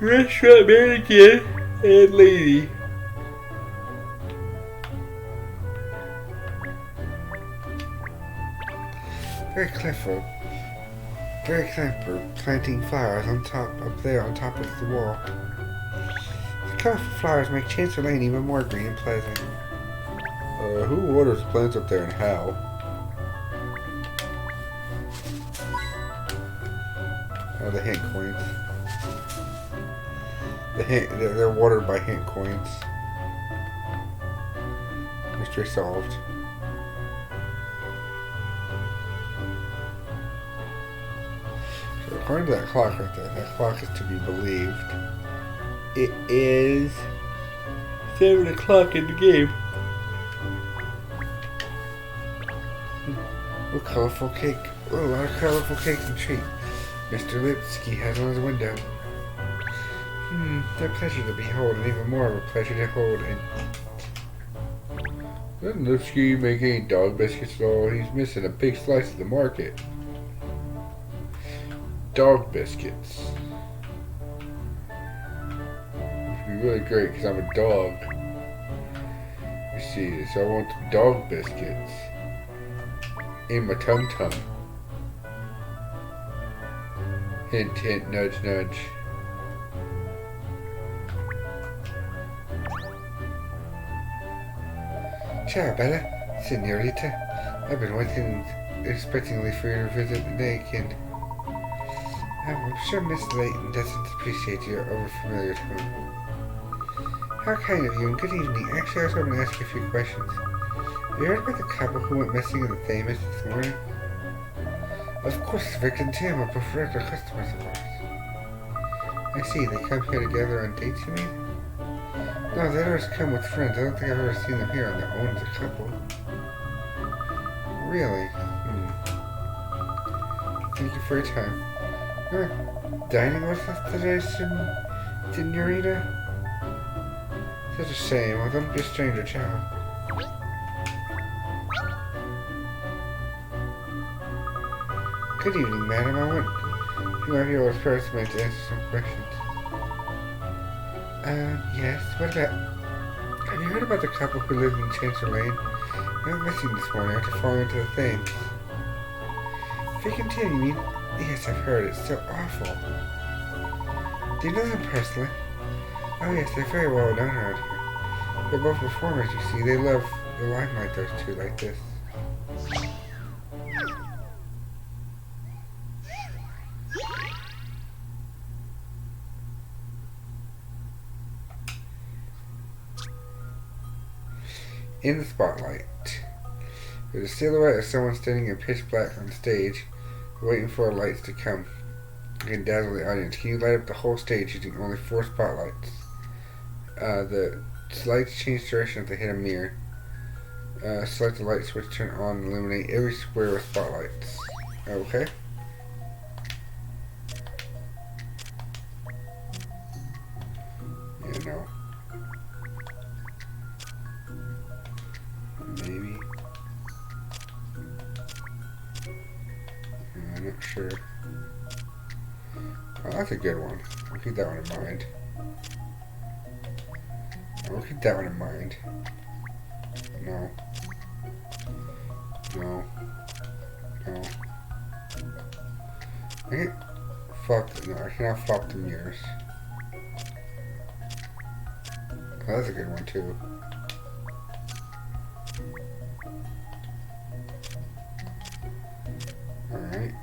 A: restaurant manager and lady. Very clever planting flowers up there on top of the wall. The colorful flowers make Chancellor Lane even more green and pleasant. Who waters plants up there and how? Oh, the hint coins. They're watered by hint coins. Mystery solved. So according to that clock right there, that clock is to be believed. It is 7 o'clock in the game. Oh, colorful cake. Oh, a lot of colorful cakes and treats. Mr. Lipsky has on his window. They're a pleasure to behold, and even more of a pleasure to hold and doesn't Lipsky make any dog biscuits at all? He's missing a big slice of the market. Dog biscuits. It'd be really great because I'm a dog. You see, so I want some dog biscuits in my tum-tum. Hint, hint, nudge, nudge. Ciao, Bella. Senorita. I've been waiting expectingly for your visit today, kid. I'm sure Miss Layton doesn't appreciate your overfamiliar tone. How kind of you, and good evening. Actually, I was hoping to ask you a few questions. Have you heard about the couple who went missing in the Thames this morning? Of course, Vic and Tim are both regular customers of ours. I see, they come here together on dates, you mean? No, they always come with friends. I don't think I've ever seen them here on their own as a couple. Really? Thank you for your time. You're dining with us today, Senorita? Such a shame. Well, don't be a stranger, child. Good evening, madam. I want you might be able to first to answer some questions. Yes. What about... Have you heard about the couple who lived in Chancellor Lane? They went missing this morning after falling into the Thames. If you continue, you mean...
C: Yes, I've heard. It's so awful. Do you know them personally? Oh yes, they're very well known around here. They're both performers, you see. They love the limelight, those two, like this. In the spotlight, there's a silhouette of someone standing in pitch black on stage, waiting for lights to come and dazzle the audience. Can you light up the whole stage using only 4 spotlights? The lights change direction if they hit a mirror. Select the light switch, turn on, and illuminate every square with spotlights. Okay. Yeah, no. Maybe. I'm not sure. Oh, that's a good one. I'll keep that one in mind. I'll keep that one in mind. No. No. No. I can't flop. No, I cannot flop the mirrors. Oh, that's a good one too. Alright.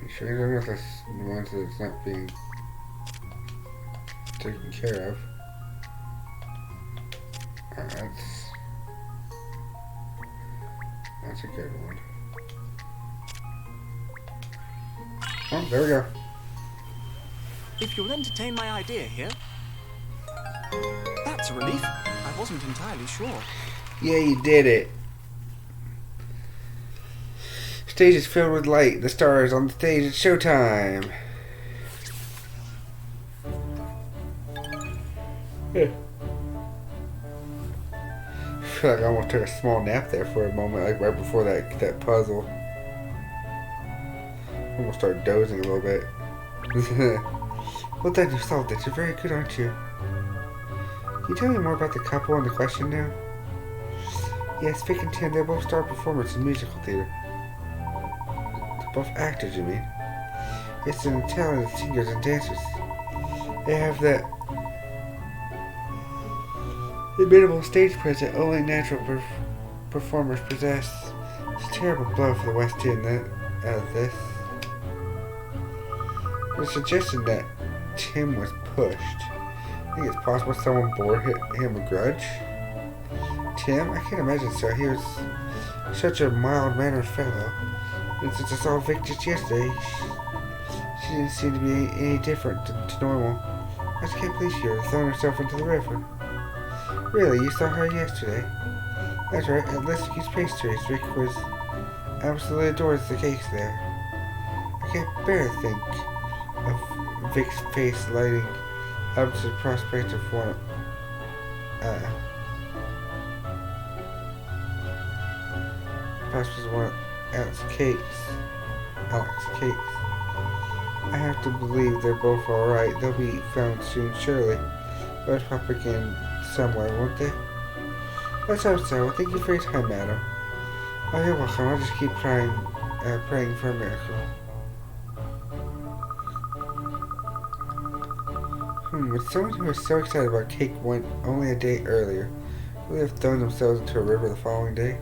C: Make sure you don't know if that's the ones that's not being taken care of. That's a good one. Oh, there we go.
G: If you'll entertain my idea here. That's a relief. I wasn't entirely sure.
C: Yeah, you did it. Stage is filled with light. The stars on the stage. It's showtime. Yeah. I feel like I almost took a small nap there for a moment, like right before that puzzle. Almost started dozing a little bit. Well done, you solved it. You're very good, aren't you? Can you tell me more about the couple and the question now? Yes, Vic and Tim, they're both star performers in musical theater. They're both actors, you mean? Yes, they're talented singers and dancers. They have that inimitable stage presence only natural performers possess. It's a terrible blow for the West End this. The suggestion that Tim was pushed. I think it's possible someone bore him a grudge. Tim? I can't imagine so. He was such a mild-mannered fellow. And since I saw Vic just yesterday, she didn't seem to be any different to normal. I just can't believe she would have thrown herself into the river. Really? You saw her yesterday? That's right. At Leicesters Pastries, Vic was absolutely adores the cakes there. I can't bear to think of Vic's face lighting up to the prospect of one Alex's cakes. I have to believe they're both alright. They'll be found soon, surely. They'll pop again somewhere, won't they? Let's hope so. Well, thank you for your time, madam. Oh, you're welcome. I'll just keep praying for a miracle. Would someone who was so excited about cake went only a day earlier really have thrown themselves into a river the following day?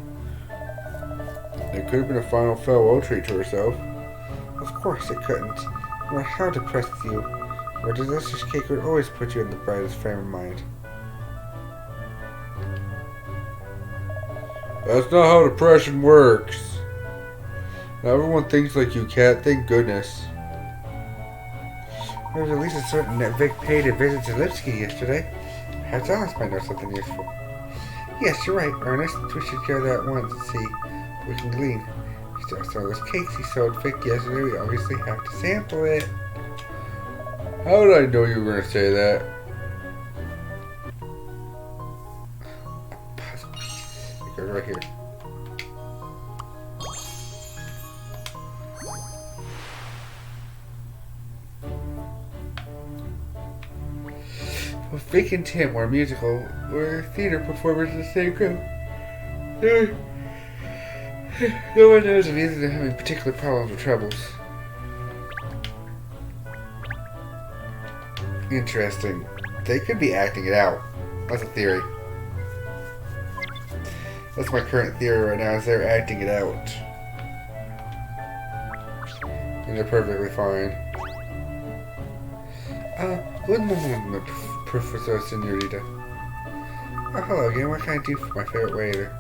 C: It could have been a final farewell treat to herself. Of course it couldn't. No matter how depressed you or delicious cake would always put you in the brightest frame of mind. That's not how depression works. Now everyone thinks like you, Cat. Thank goodness. There was at least a certain that Vic paid a visit to Lipsky yesterday. Perhaps Alice might know something useful. Yes, you're right, Ernest. We should go there at once and see what we can glean. We still have some of those cakes he sold Vic yesterday. We obviously have to sample it. How did I know you were going to say that? A puzzle piece. It goes right here. Well, Vic and Tim were theater performers in the same group.
A: No one knows if either of them having particular problems or troubles. Interesting. They could be acting it out. That's a theory. That's my current theory right now, is they're acting it out. And they're perfectly fine. One moment, Professor Senorita. Oh, hello again. What can I do for my favorite waiter?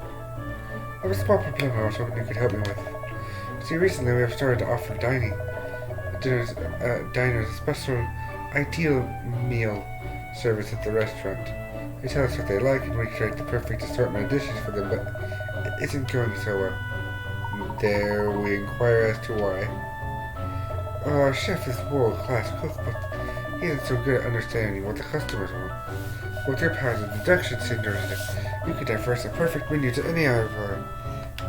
A: I have a small problem I was hoping you could help me with. See, recently we have started to offer diners a special ideal meal service at the restaurant. They tell us what they like and we create the perfect assortment of dishes for them, but it isn't going so well. There we inquire as to why. Our chef is a world-class cook, but he isn't so good at understanding what the customers want. With your powers of deduction, Senorita, you could diverse a perfect menu to any of our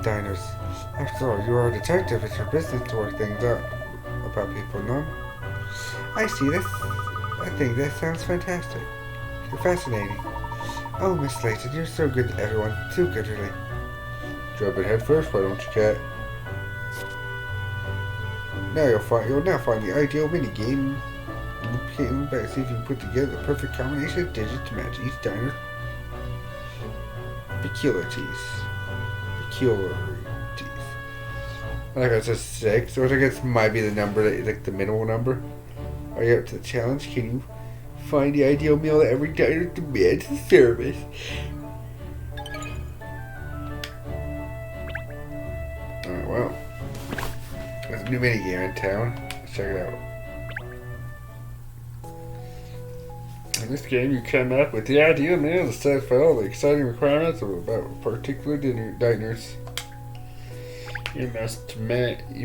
A: diners. After all, you are a detective. It's your business to work things out about people, no? I see this. I think that sounds fantastic. You're fascinating. Oh, Miss Layton, you're so good to everyone. Too good, really. Jump it head first, why don't you, cat? Now you'll now find the ideal minigame. Back, see if you can put together the perfect combination of digits to match each diner's peculiarities. I think it says 6, which I guess might be the number that, like the minimal number. Are you up to the challenge? Can you find the ideal meal that every diner demands in service? Alright, well. There's a new minigame in town. Let's check it out. In this game, you come up with the ideal meal to satisfy all the exciting requirements of about particular diners. You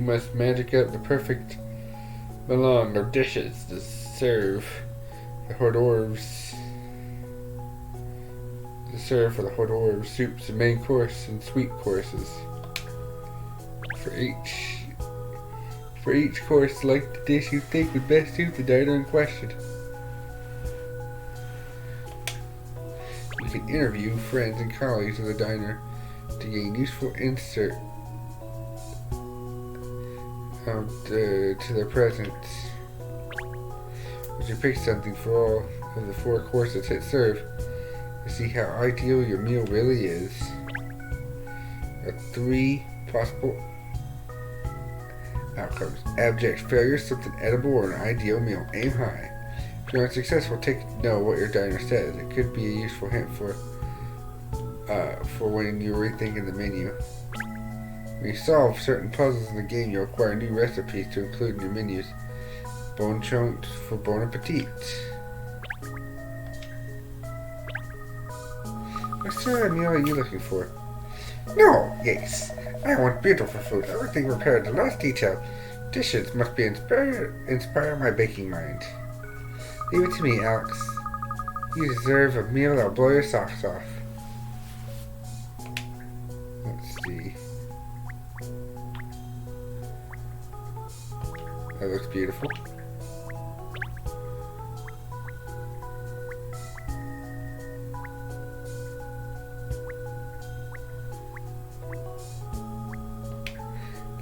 A: must magic up the perfect melange of dishes to serve the hors d'oeuvres. To serve for the hors d'oeuvres, soups, and main course and sweet courses. For each course, select the dish you think would best suit the diner in question. You can interview friends and colleagues of the diner to gain useful insight to their presence. Once you pick something for all of the 4 courses, hit serve to see how ideal your meal really is. There are 3 possible outcomes: abject failure, something edible, or an ideal meal. Aim high. If you're unsuccessful, take note what your diner says. It could be a useful hint for when you're rethinking the menu. When you solve certain puzzles in the game, you'll acquire new recipes to include in your menus. Bon chance for bon appetit. What sort of meal are you looking for? No, yes. I want beautiful food, everything prepared to the last detail. Dishes must be inspire my baking mind. Leave it to me, Alex. You deserve a meal that'll blow your socks off. Let's see. That looks beautiful.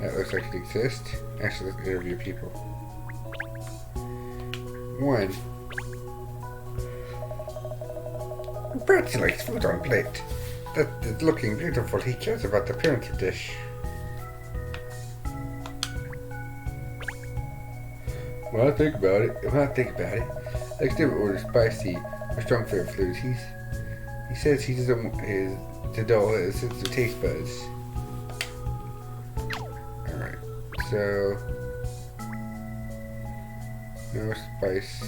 A: That looks like it exists. Actually, let's interview people. 1. Bradley likes food on plate. That is looking beautiful. He cares about the appearance of dish. When I think about it, like to order spicy or strong flavored foods. He says he doesn't want to dull his sense of taste buds. Alright, so no spice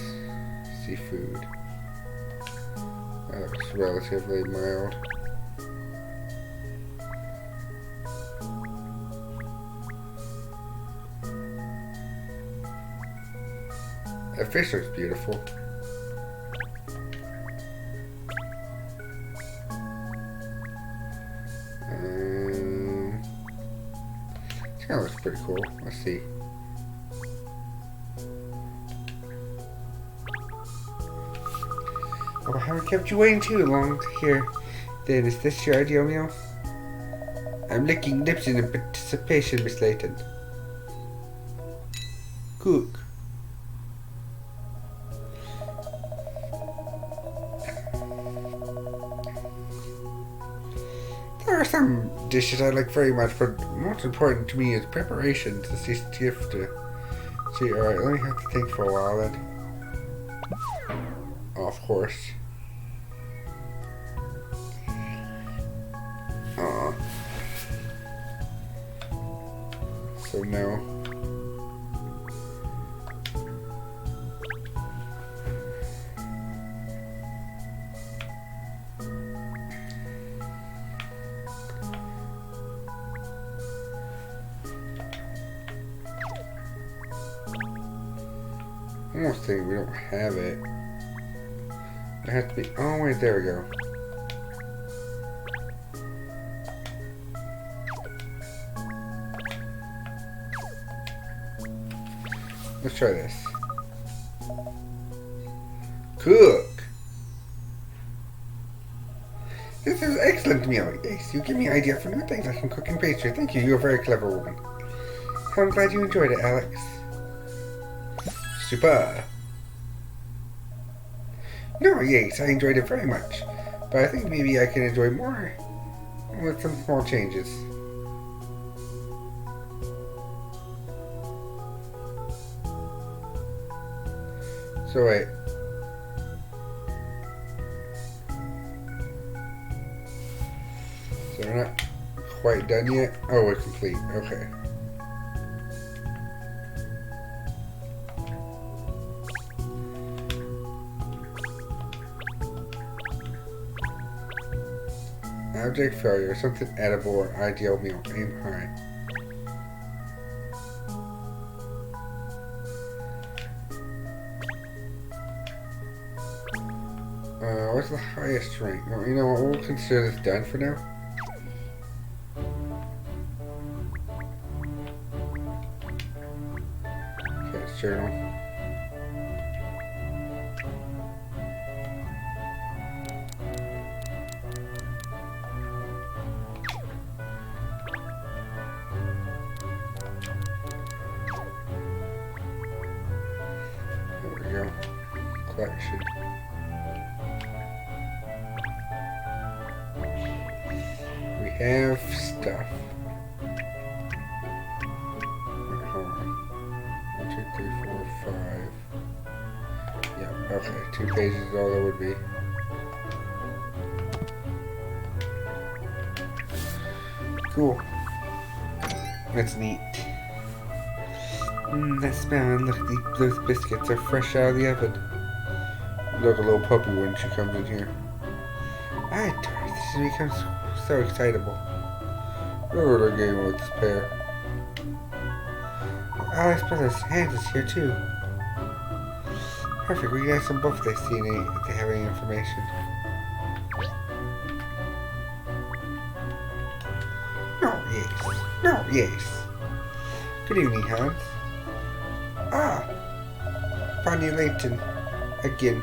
A: seafood. That looks relatively mild. That fish looks beautiful. This kind of looks pretty cool. Let's see. Oh, I haven't kept you waiting too long here. Then, is this your ideal meal?
C: I'm licking lips in anticipation, Miss Layton. Cook. There are some dishes I like very much, but most important to me is preparation to see gift to see. Alright, let me have to think for a while then. Oh, of course. So no. I almost think we don't have it. It has to be. Oh wait, there we go. Let's try this. Cook. This is an excellent meal. Yes, you give me an idea for new things I can cook in pastry. Thank you. You're a very clever woman. I'm glad you enjoyed it, Alex. Super. No, yes, I enjoyed it very much. But I think maybe I can enjoy more with some small changes. So wait. So we're not quite done yet? Oh, we're complete. Okay. Object failure. Something edible or ideal meal. Aim high. What's the highest rank? Well, you know what? We'll consider this done for now. Okay, it's journal. There we go. Collection. Have stuff. Wait, hold on. 1, 2, 3, 4, 5. Yeah, okay. 2 pages is all there would be. Cool. That's neat. That smell, and look, those biscuits are fresh out of the oven. Look, a little puppy when she comes in here. I adore it. This becomes so excitable. Look at our game with this pair. Alex Brothers' hand is here too. Perfect, we can ask them both if they see any, if they have any information. No, yes. No, yes. Good evening, Hans. Ah! Bonnie Layton. Again.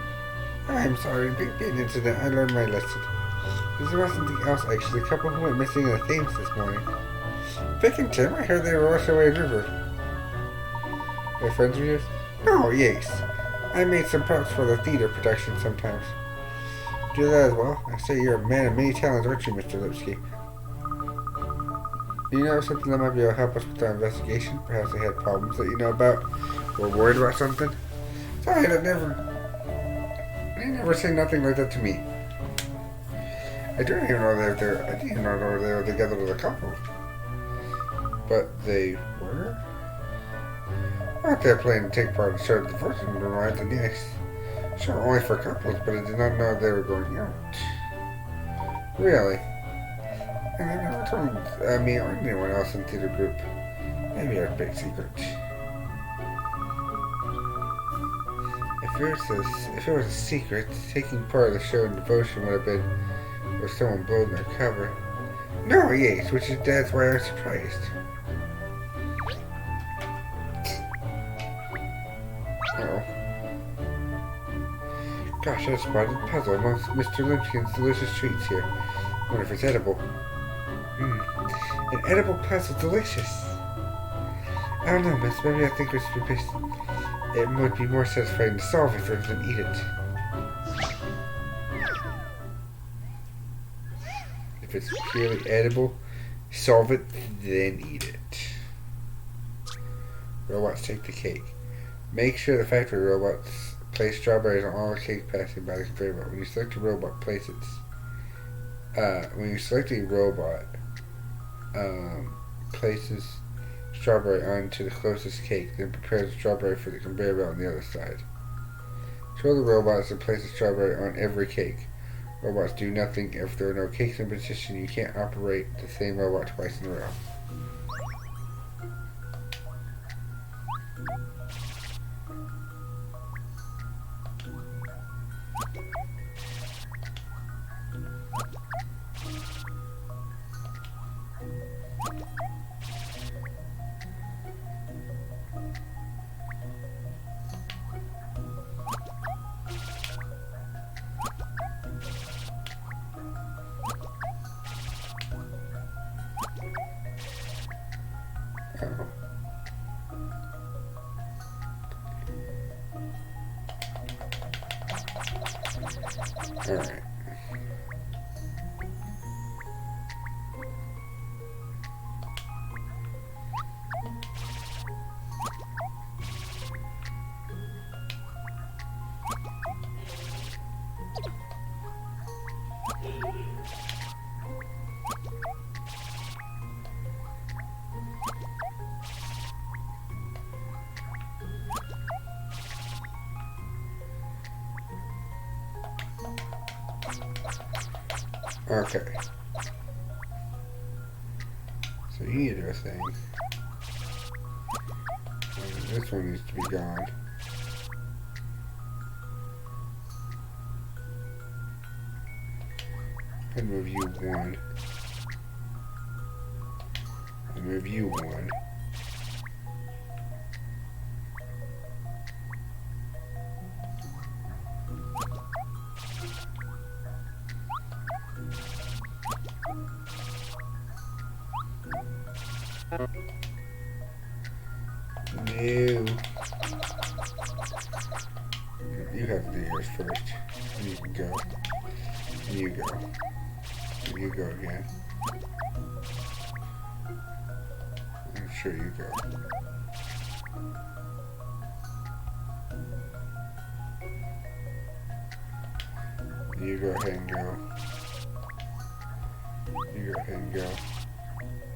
C: I'm sorry, big incident. I learned my lesson. There was something else actually. A couple who went missing in the Thames this morning. Vic and Tim, I heard they were washed away river. Their friends with yours? No, yes. I made some props for the theater production sometimes. Do that as well? I say you're a man of many talents, aren't you, Mr. Lipsky? Do you know something that might be able to help us with our investigation? Perhaps they had problems that you know about? Or worried about something? Sorry, they never say nothing like that to me. I didn't even know they were together as a couple. But they were? Aren't they planning to take part in the divorce and right then yes. Sure, only for couples, but I did not know they were going out. Really? And they never told me or anyone else in the theater group. Maybe our big secret. If it was a secret, taking part of the show in devotion would have been or someone blowing their cover. No, yes, that's why I was surprised. Uh-oh. Gosh, I spotted a puzzle amongst Mr. Limpkin's delicious treats here. I wonder if it's edible. An edible puzzle, delicious. I don't know, miss. Maybe I think it would be more satisfying to solve it rather than eat it. If it's purely edible, solve it, then eat it. Robots take the cake. Make sure the factory robots place strawberries on all the cake passing by the conveyor belt. When you select a robot, places strawberry onto the closest cake, then prepare the strawberry for the conveyor belt on the other side. Show the robots to place the strawberry on every cake. Robots do nothing if there are no cakes in position. You can't operate the same robot twice in a row. Alright. Okay. So you need to do a thing. And this one needs to be gone. And move you one. And move you one. No. You have to do yours first. And you can go. And you go. And you go again. I'm sure you go. You go ahead and go. You go ahead and go.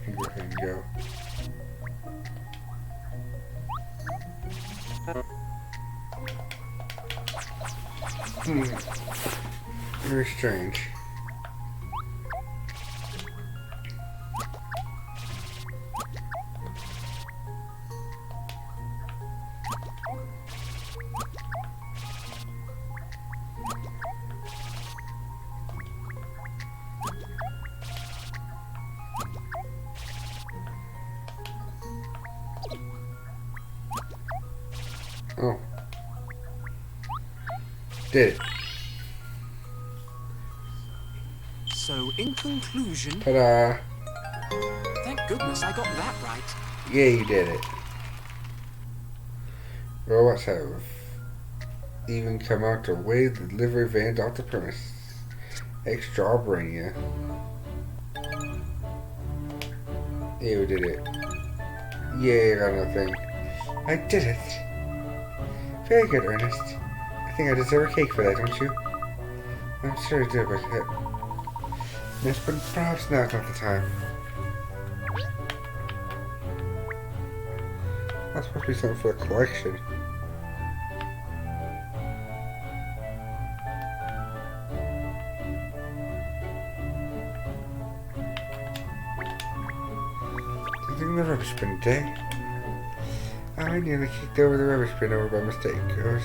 C: You go ahead and go. Very strange. Oh. Did it.
G: So, in conclusion...
C: Ta-da.
G: Thank goodness I got that right.
C: Yeah, you did it. Robots have even come out to wave the delivery vans off the premise. Extraordinary. Yeah, we did it. Yay, I got nothing. I did it. Very good, Ernest. I think I deserve a cake for that, don't you? I'm sure I do, but yes, but perhaps now's not the time. That's supposed to be something for the collection. Something the rubbish bin day. I nearly kicked over the rubbish bin by mistake. I was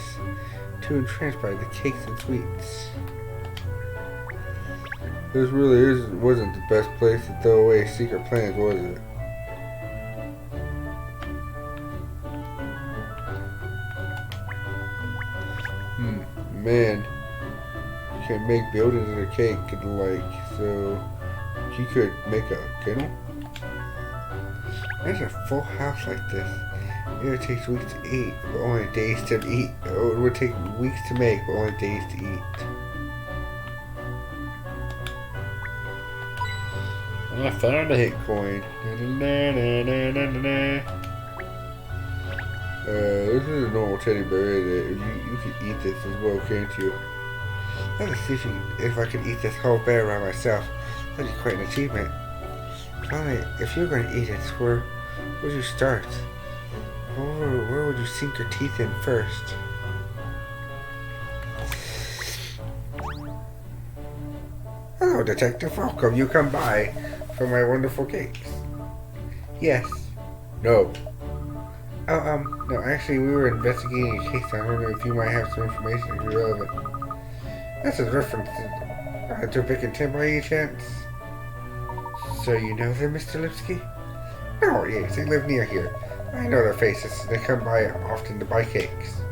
C: too entranced by the cakes and sweets. This really wasn't the best place to throw away secret plans, was it? Man, you can't make buildings in a cake and like, so you could make a kennel? There's a full house like this. It would take weeks to eat, but only days to eat. It would take weeks to make, but only days to eat. I found a hit coin. This is a normal teddy bear, isn't it? You can eat this as well, can't you? Let's see if I can eat this whole bear by myself. That'd be quite an achievement. Tell me, if you're going to eat it, where would you start? Where would you sink your teeth in first? Hello, Detective. Welcome. You come by for my wonderful cakes. Yes. No. Oh, no, actually, we were investigating a case. I don't know if you might have some information if you're relevant. That's a reference to Vic and Tim by any chance? So you know them, Mr. Lipsky? No, yes, they live near here. I know their faces. They come by often to buy cakes.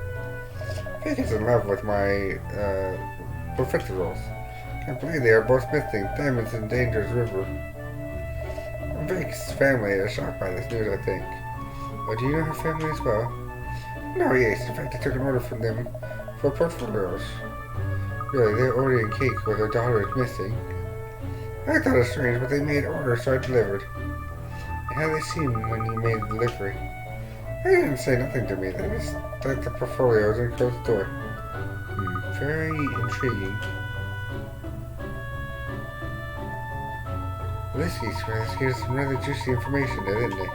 C: Vic is in love with my, profiteroles. Can't believe they are both missing. Diamonds in Dangerous River. Vic's family is shocked by this news, I think. But do you know her family as well? No, yes. In fact, I took an order from them for portfolios. Really, they're ordering cake where their daughter is missing. I thought it was strange, but they made orders, so I delivered. And how they seemed when you made the delivery? They didn't say nothing to me. They just took the portfolios and closed the door. Very intriguing. Whiskey's friends gave us some rather juicy information there, didn't they?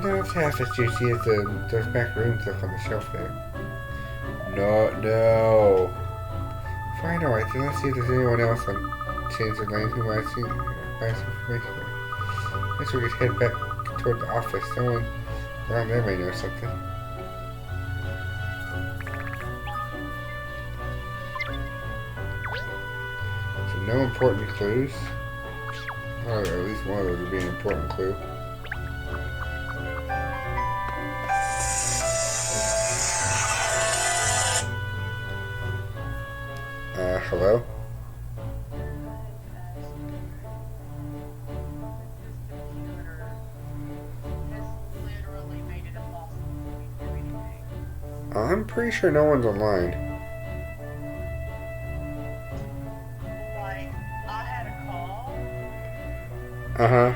C: Not half as juicy as those macaroons look on the shelf there. No. Fine, alright, then let's see if there's anyone else on Chancellor Lane who might find some information. Guess we could head back toward the office. Someone around there may know something. So no important clues? Oh, at least one of those would be an important clue. Hello? I'm pretty sure no one's online.
H: Like, I had a call.
C: Uh-huh.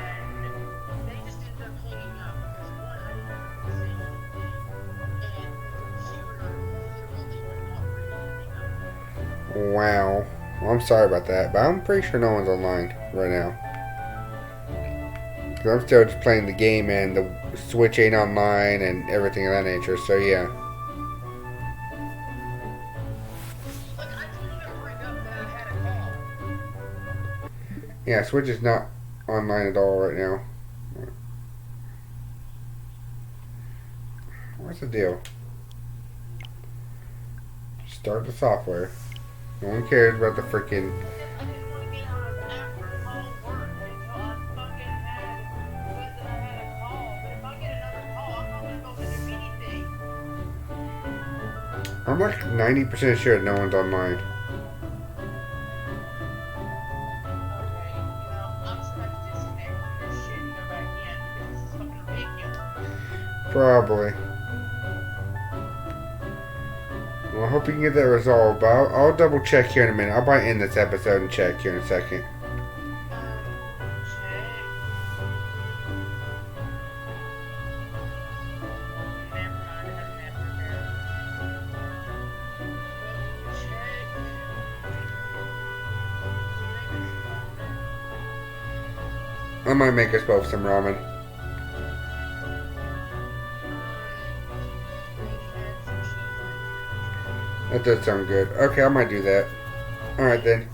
H: They just ended up hanging up because one, I didn't have to say anything, and two, literally would not bring anything up.
C: Wow. Well, I'm sorry about that, but I'm pretty sure no one's online right now. Because I'm still just playing the game and the Switch ain't online and everything of that nature, so yeah.
H: Like, I didn't even bring up that I had a call.
C: Yeah, Switch is not online at all right now. What's the deal? Start the software. No one cares about the freaking...
H: I didn't want to get on an after call work until I fucking had that I had a call. But if I get another call, I'm not gonna go into anything.
C: I'm like 90% sure no one's online.
H: Okay, well, I'm just gonna have to disconnect from this shit and go back in because this is fucking ridiculous.
C: Probably. Well, I hope you can get that resolved, but I'll double check here in a minute. I'll probably end this episode and check here in a second.
H: Check. Never mind, I had a network error. Check.
C: I might make us both some ramen. That does sound good. Okay, I might do that. Alright then.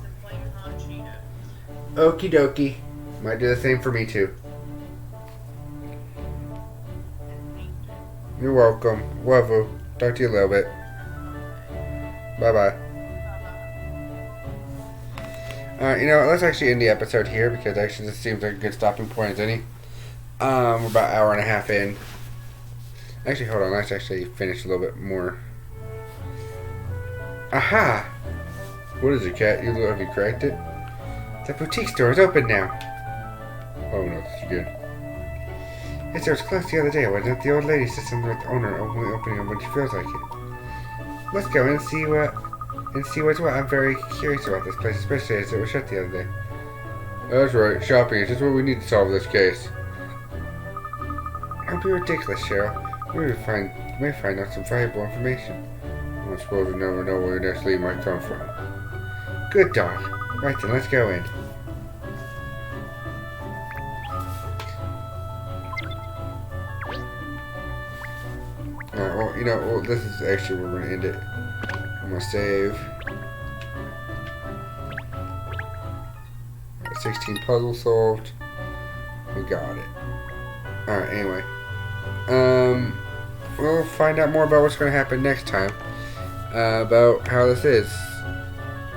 C: Okie dokie. Might do the same for me too. You're welcome. Love you. Talk to you a little bit. Bye bye. Alright, you know, let's actually end the episode here because actually this seems like a good stopping point as any. We're about an hour and a half in. Actually, hold on. Let's actually finish a little bit more. Aha! What is it, cat? You look like you cracked it? The boutique store is open now. Oh no, this is good. Yes, it was close the other day, wasn't it? The old lady said something about the owner only opening them when she feels like it. Let's go in and see what's what. I'm very curious about this place, especially as it was shut the other day. That's right. Shopping is just what we need to solve this case. Don't be ridiculous, Cheryl. We may find out some valuable information. I suppose we never know where your next lead might come from. Good dog. Right then, let's go in. Alright, well, you know, this is actually where we're gonna end it. I'm gonna save. 16 puzzles solved. We got it. Alright, anyway. We'll find out more about what's gonna happen next time. About how this is.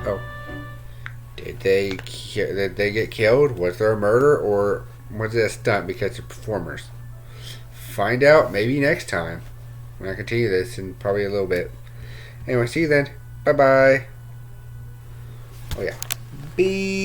C: Oh. Did they get killed? Was there a murder? Or was it a stunt because of performers? Find out maybe next time. When I continue this in probably a little bit. Anyway, see you then. Bye-bye. Oh yeah. Be